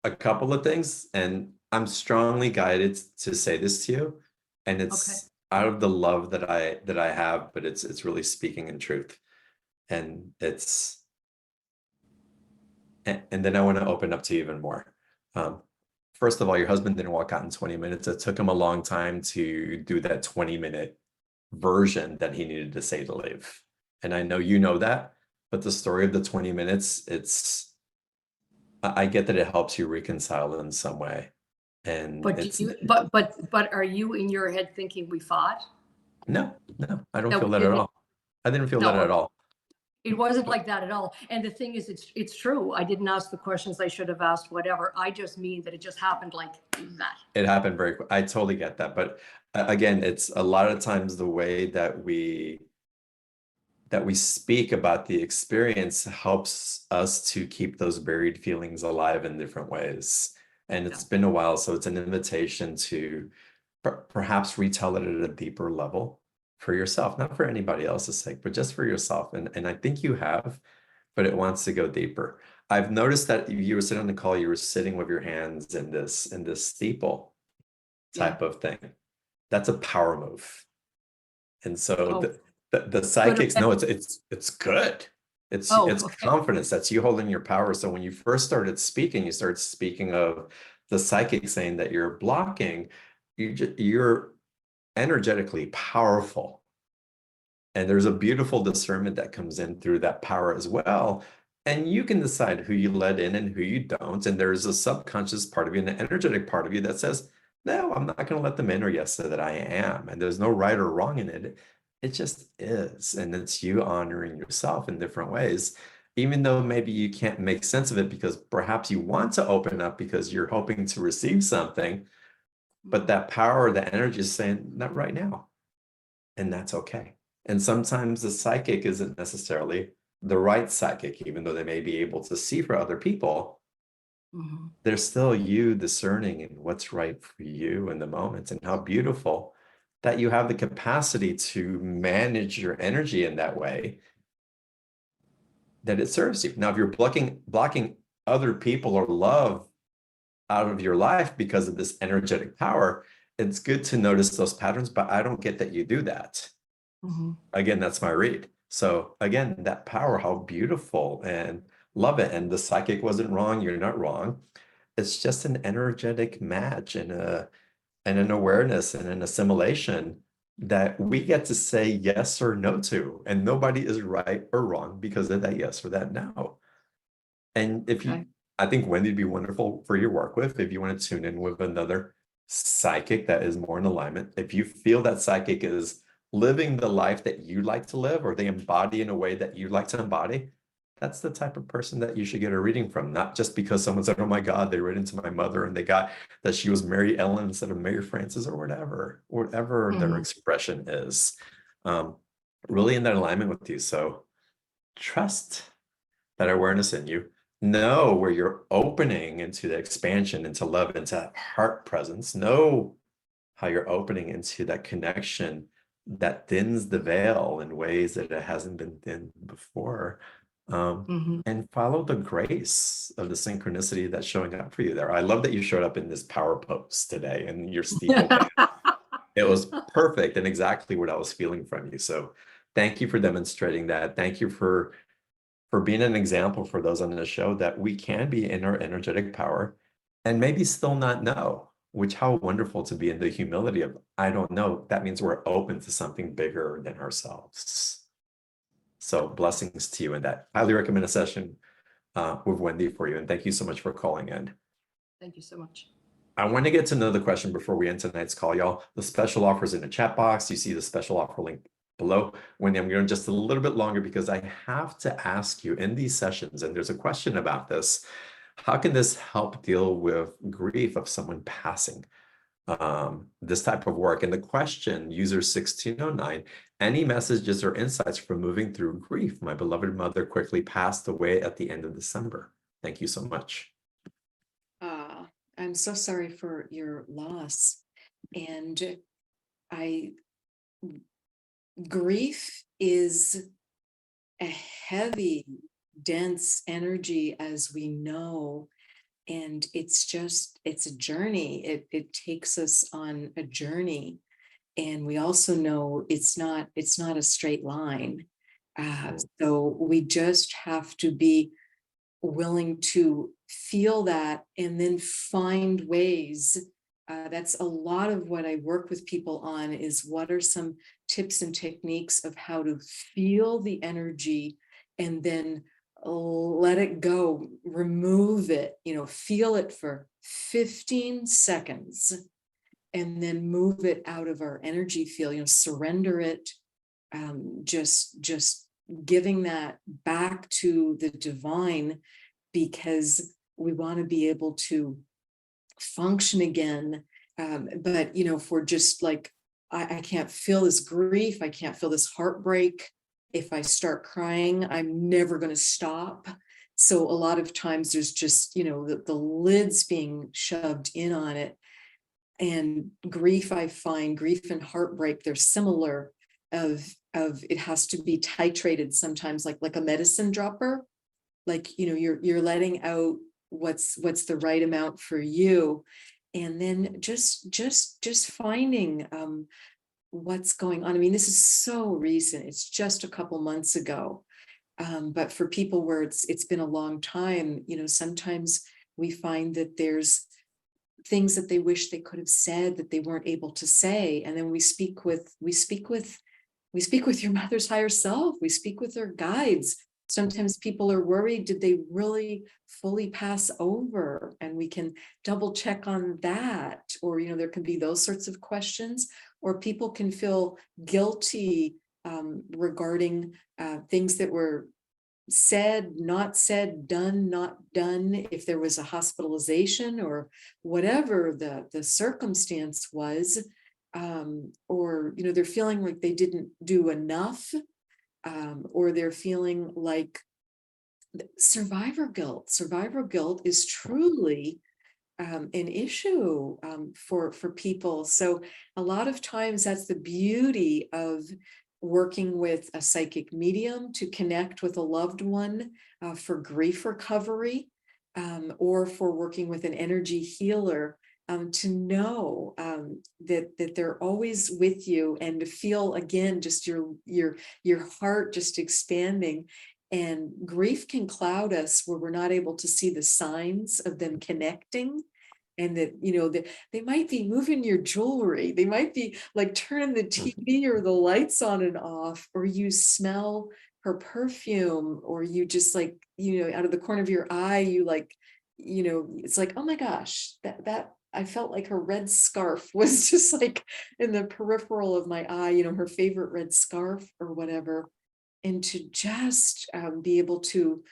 a couple of things, and I'm strongly guided to say this to you, and it's out of the love that I have, but it's really speaking in truth, and then I want to open up to you even more. First of all, your husband didn't walk out in 20 minutes. It took him a long time to do that 20-minute version that he needed to say to leave, and I know you know that, but the story of the 20 minutes, I get that it helps you reconcile in some way. And but are you in your head thinking we fought? No, I don't feel that at all. I didn't feel that at all. It wasn't like that at all. And the thing is, it's true. I didn't ask the questions I should have asked, whatever. I just mean that it just happened like that. It happened very quick. I totally get that. But again, it's a lot of times the way that we speak about the experience helps us to keep those buried feelings alive in different ways. And it's been a while, so it's an invitation to perhaps retell it at a deeper level for yourself, not for anybody else's sake, but just for yourself. And I think you have, but it wants to go deeper. I've noticed that you were sitting on the call, you were sitting with your hands in this steeple type of thing. That's a power move. And so the psychics know it's good. It's confidence. That's you holding your power. So when you first started speaking, you started speaking of the psychic saying that you're blocking. You're energetically powerful, and there's a beautiful discernment that comes in through that power as well. And you can decide who you let in and who you don't. And there's a subconscious part of you and an energetic part of you that says, no, I'm not going to let them in, or yes, so that I am. And there's no right or wrong in it. It just is. And it's you honoring yourself in different ways, even though maybe you can't make sense of it because perhaps you want to open up because you're hoping to receive something. But that power, the energy is saying, not right now. And that's okay. And sometimes the psychic isn't necessarily the right psychic, even though they may be able to see for other people. There's still you discerning in what's right for you in the moment, and how beautiful that you have the capacity to manage your energy in that way that it serves you. Now, if you're blocking other people or love out of your life because of this energetic power, it's good to notice those patterns, but I don't get that you do that. Again, that's my read. So again, that power, how beautiful, and love it. And the psychic wasn't wrong. You're not wrong. It's just an energetic match and an awareness and an assimilation that we get to say yes or no to, and nobody is right or wrong because of that yes or that no. And if I think Wendy would be wonderful for your work with, if you want to tune in with another psychic that is more in alignment. If you feel that psychic is living the life that you like to live, or they embody in a way that you like to embody, that's the type of person that you should get a reading from, not just because someone said, oh my God, they read into my mother and they got that she was Mary Ellen instead of Mary Frances, or whatever their expression is. Really in that alignment with you. So trust that awareness in you. Know where you're opening into the expansion, into love, into heart presence. Know how you're opening into that connection that thins the veil in ways that it hasn't been thinned before. and follow the grace of the synchronicity that's showing up for you there. I love that you showed up in this power pose today and your steeple band. It was perfect and exactly what I was feeling from you. So thank you for demonstrating that. Thank you for being an example for those on the show that we can be in our energetic power and maybe still not know, which how wonderful to be in the humility of, I don't know. That means we're open to something bigger than ourselves. So blessings to you in that. Highly recommend a session with Wendy for you. And thank you so much for calling in. Thank you so much. I want to get to another question before we end tonight's call, y'all. The special offer is in the chat box. You see the special offer link below. Wendy, I'm going just a little bit longer because I have to ask you in these sessions, and there's a question about this. How can this help deal with grief of someone passing? This type of work. And the question, user 1609, any messages or insights from moving through grief? My beloved mother quickly passed away at the end of December. Thank you so much. I'm so sorry for your loss. And grief is a heavy, dense energy, as we know. And it's a journey. It takes us on a journey. And we also know it's not a straight line. So we just have to be willing to feel that and then find ways. That's a lot of what I work with people on, is what are some tips and techniques of how to feel the energy and then let it go, remove it, feel it for 15 seconds and then move it out of our energy field, surrender it, just giving that back to the divine, because we want to be able to function again. But if we're just like, I can't feel this grief, I can't feel this heartbreak. If I start crying, I'm never going to stop. So a lot of times there's just, the lids being shoved in on it. And grief, I find grief and heartbreak, they're similar. Of it has to be titrated sometimes, like a medicine dropper. Like, you're letting out what's the right amount for you, and then just finding what's going on. I mean, this is so recent, it's just a couple months ago, but for people where it's been a long time, sometimes we find that there's things that they wish they could have said that they weren't able to say, and then we speak with your mother's higher self, we speak with their guides. Sometimes people are worried, did they really fully pass over? And we can double check on that. Or, there can be those sorts of questions, or people can feel guilty regarding things that were said, not said, done, not done, if there was a hospitalization or whatever the circumstance was, or, they're feeling like they didn't do enough. Or they're feeling like survivor guilt. Survivor guilt is truly an issue for people. So a lot of times that's the beauty of working with a psychic medium to connect with a loved one for grief recovery, or for working with an energy healer. To know that they're always with you, and to feel again just your heart just expanding. And grief can cloud us where we're not able to see the signs of them connecting, and that they might be moving your jewelry, they might be like turning the TV or the lights on and off, or you smell her perfume, or you just like out of the corner of your eye you like it's like, oh my gosh, that I felt like her red scarf was just like in the peripheral of my eye, her favorite red scarf or whatever. And to just be able to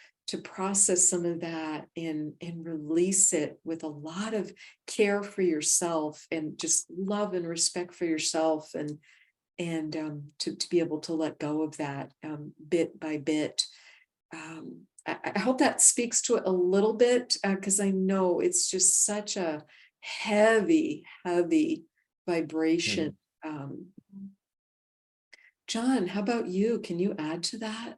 process some of that and release it with a lot of care for yourself, and just love and respect for yourself, and to be able to let go of that bit by bit. I hope that speaks to it a little bit, because I know it's just such a heavy vibration. John, how about you? Can you add to that?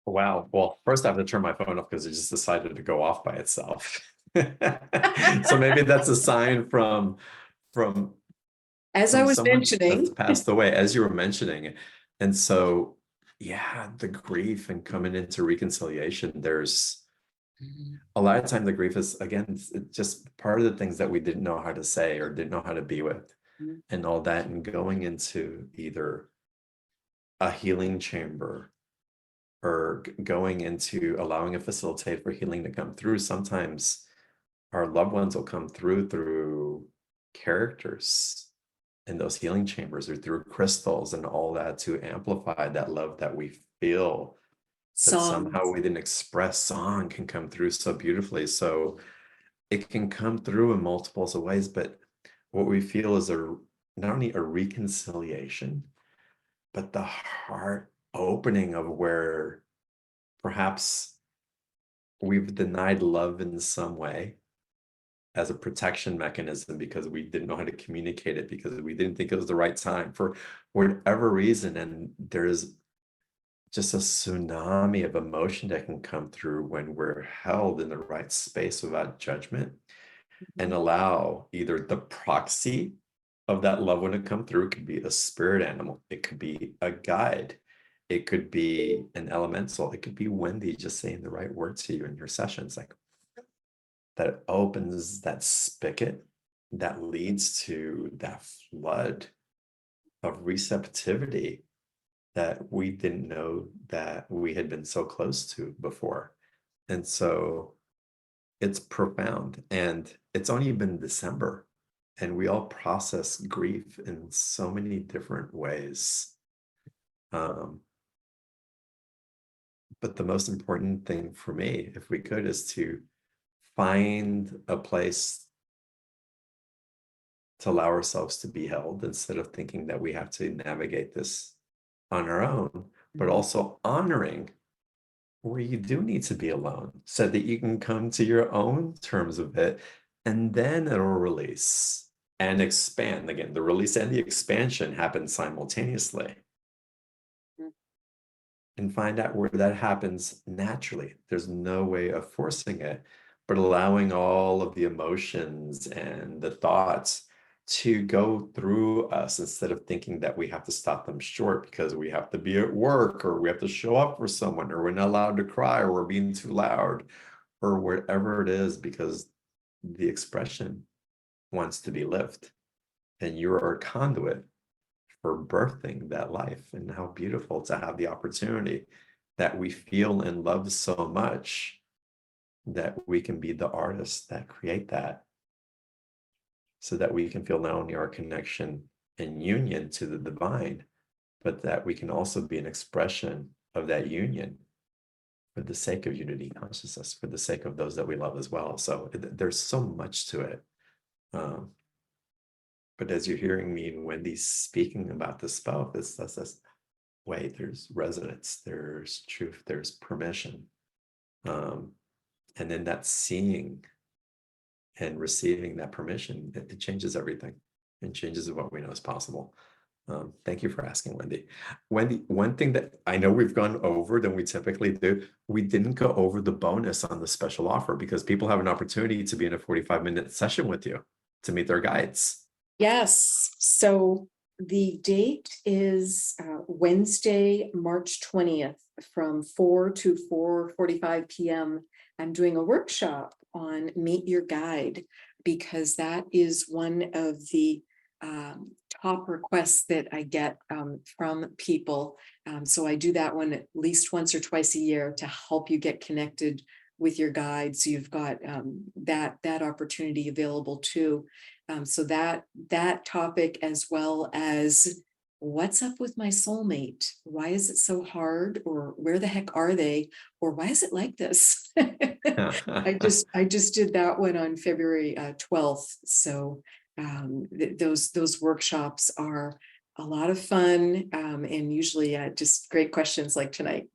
Wow. Well, first I have to turn my phone off because it just decided to go off by itself. So maybe that's a sign from As I was someone that's mentioning, passed away, as you were mentioning. And so, yeah, the grief and coming into reconciliation, there's a lot of time the grief is, again, it's just part of the things that we didn't know how to say or didn't know how to be with and all that, and going into either a healing chamber or going into allowing a facilitator for healing to come through. Sometimes our loved ones will come through characters in those healing chambers or through crystals and all that to amplify that love that we feel, that somehow songs. we didn't express. Song can come through so beautifully. So it can come through in multiples of ways, but what we feel is not only a reconciliation, but the heart opening of where perhaps we've denied love in some way as a protection mechanism because we didn't know how to communicate it, because we didn't think it was the right time for whatever reason. And there's just a tsunami of emotion that can come through when we're held in the right space without judgment and allow either the proxy of that love one to come through. It could be a spirit animal, it could be a guide, it could be an elemental, it could be Wendy just saying the right word to you in your sessions, like that opens that spigot that leads to that flood of receptivity that we didn't know that we had been so close to before. And so it's profound, and it's only been December, and we all process grief in so many different ways. But the most important thing for me, if we could, is to find a place to allow ourselves to be held instead of thinking that we have to navigate this on our own, but also honoring where you do need to be alone so that you can come to your own terms of it, and then it'll release and expand. Again, the release and the expansion happen simultaneously. And find out where that happens naturally. There's no way of forcing it, but allowing all of the emotions and the thoughts to go through us instead of thinking that we have to stop them short because we have to be at work or we have to show up for someone or we're not allowed to cry or we're being too loud or whatever it is, because the expression wants to be lived and you're a conduit for birthing that life. And how beautiful to have the opportunity that we feel and love so much that we can be the artists that create that, so that we can feel not only our connection and union to the divine, but that we can also be an expression of that union for the sake of unity consciousness, for the sake of those that we love as well. So there's so much to it. But as you're hearing me and Wendy speaking about this spell, this way, there's resonance, there's truth, there's permission. And then that seeing and receiving that permission, it changes everything and changes what we know is possible. Thank you for asking, Wendy. Wendy, one thing that I know we've gone over than we typically do, we didn't go over the bonus on the special offer because people have an opportunity to be in a 45-minute session with you to meet their guides. Yes, so the date is Wednesday, March 20th from 4 to 4:45 p.m. I'm doing a workshop on Meet Your Guide because that is one of the top requests that I get from people. So I do that one at least once or twice a year to help you get connected with your guide. So you've got that opportunity available too. So that topic, as well as what's up with my soulmate? Why is it so hard? Or where the heck are they? Or why is it like this? I just did that one on February 12th. So those workshops are a lot of fun and usually just great questions like tonight.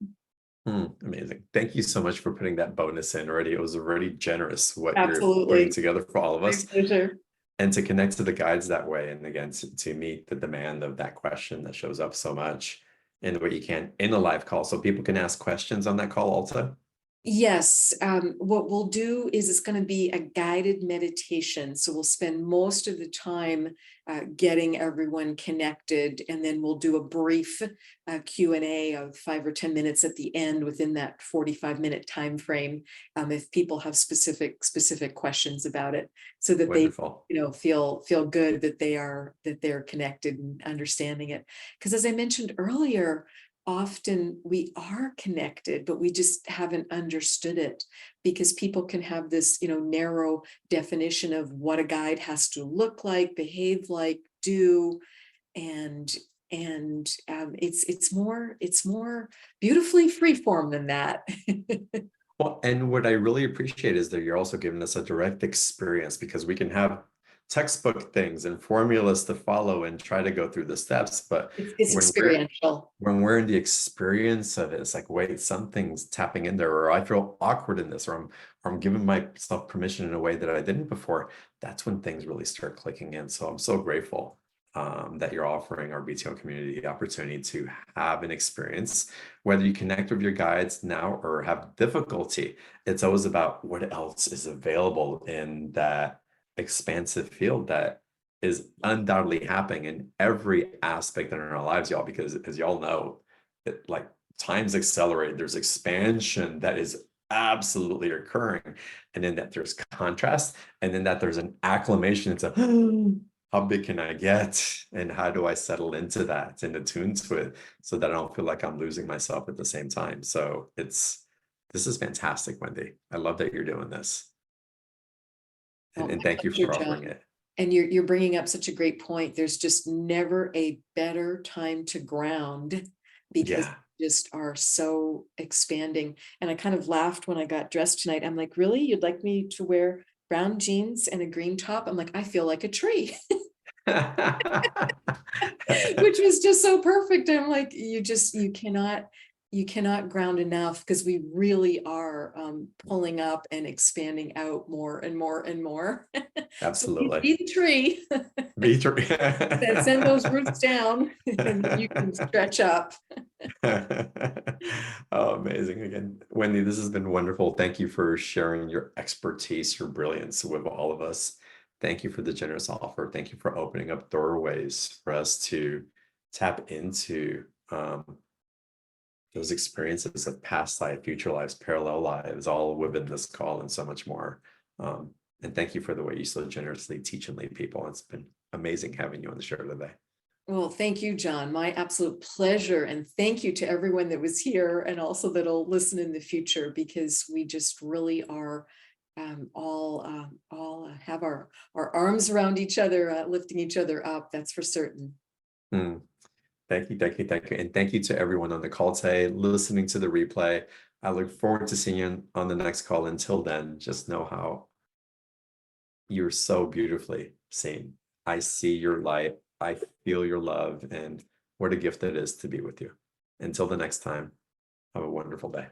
Amazing. Thank you so much for putting that bonus in already. It was already generous what Absolutely. you're putting together for all of My us. pleasure. And to connect to the guides that way. And again, to meet the demand of that question that shows up so much in what you can in a live call. So people can ask questions on that call also. Yes, what we'll do is it's going to be a guided meditation. So we'll spend most of the time getting everyone connected, and then we'll do a brief Q&A of 5 or 10 minutes at the end within that 45-minute time frame, if people have specific questions about it, so that Wonderful. they feel good that they're connected and understanding it. Because as I mentioned earlier, often we are connected, but we just haven't understood it, because people can have this, narrow definition of what a guide has to look like, behave like, do, and it's more beautifully freeform than that. Well, and what I really appreciate is that you're also giving us a direct experience, because we can have textbook things and formulas to follow and try to go through the steps, but It's when experiential. we're in the experience of it, it's like, wait, something's tapping in there, or I feel awkward in this, or I'm giving myself permission in a way that I didn't before. That's when things really start clicking in. So I'm so grateful that you're offering our BTO community the opportunity to have an experience. Whether you connect with your guides now or have difficulty, it's always about what else is available in that expansive field that is undoubtedly happening in every aspect in our lives, y'all, because as y'all know, like time's accelerated, there's expansion that is absolutely occurring, and then that there's contrast, and then that there's an acclamation into how big can I get, and how do I settle into that and attune to it, so that I don't feel like I'm losing myself at the same time. So this is fantastic, Wendy. I love that you're doing this, and thank you for offering it. And you're bringing up such a great point. There's just never a better time to ground, because we just are so expanding. And I kind of laughed when I got dressed tonight. I'm like, really? You'd like me to wear brown jeans and a green top? I'm like, I feel like a tree. Which was just so perfect. I'm like, you cannot ground enough, because we really are pulling up and expanding out more and more and more. Absolutely. So be the tree. Be tree. Then send those roots down, and you can stretch up. Oh, amazing. Again, Wendy, this has been wonderful. Thank you for sharing your expertise, your brilliance with all of us. Thank you for the generous offer. Thank you for opening up doorways for us to tap into those experiences of past life, future lives, parallel lives, all within this call, and so much more. And thank you for the way you so generously teach and lead people. It's been amazing having you on the show today. Well, thank you, John. My absolute pleasure. And thank you to everyone that was here, and also that'll listen in the future, because we just really are all have our arms around each other, lifting each other up. That's for certain. Thank you. And thank you to everyone on the call today, listening to the replay. I look forward to seeing you on the next call. Until then, just know how you're so beautifully seen. I see your light. I feel your love, and what a gift it is to be with you. Until the next time, have a wonderful day.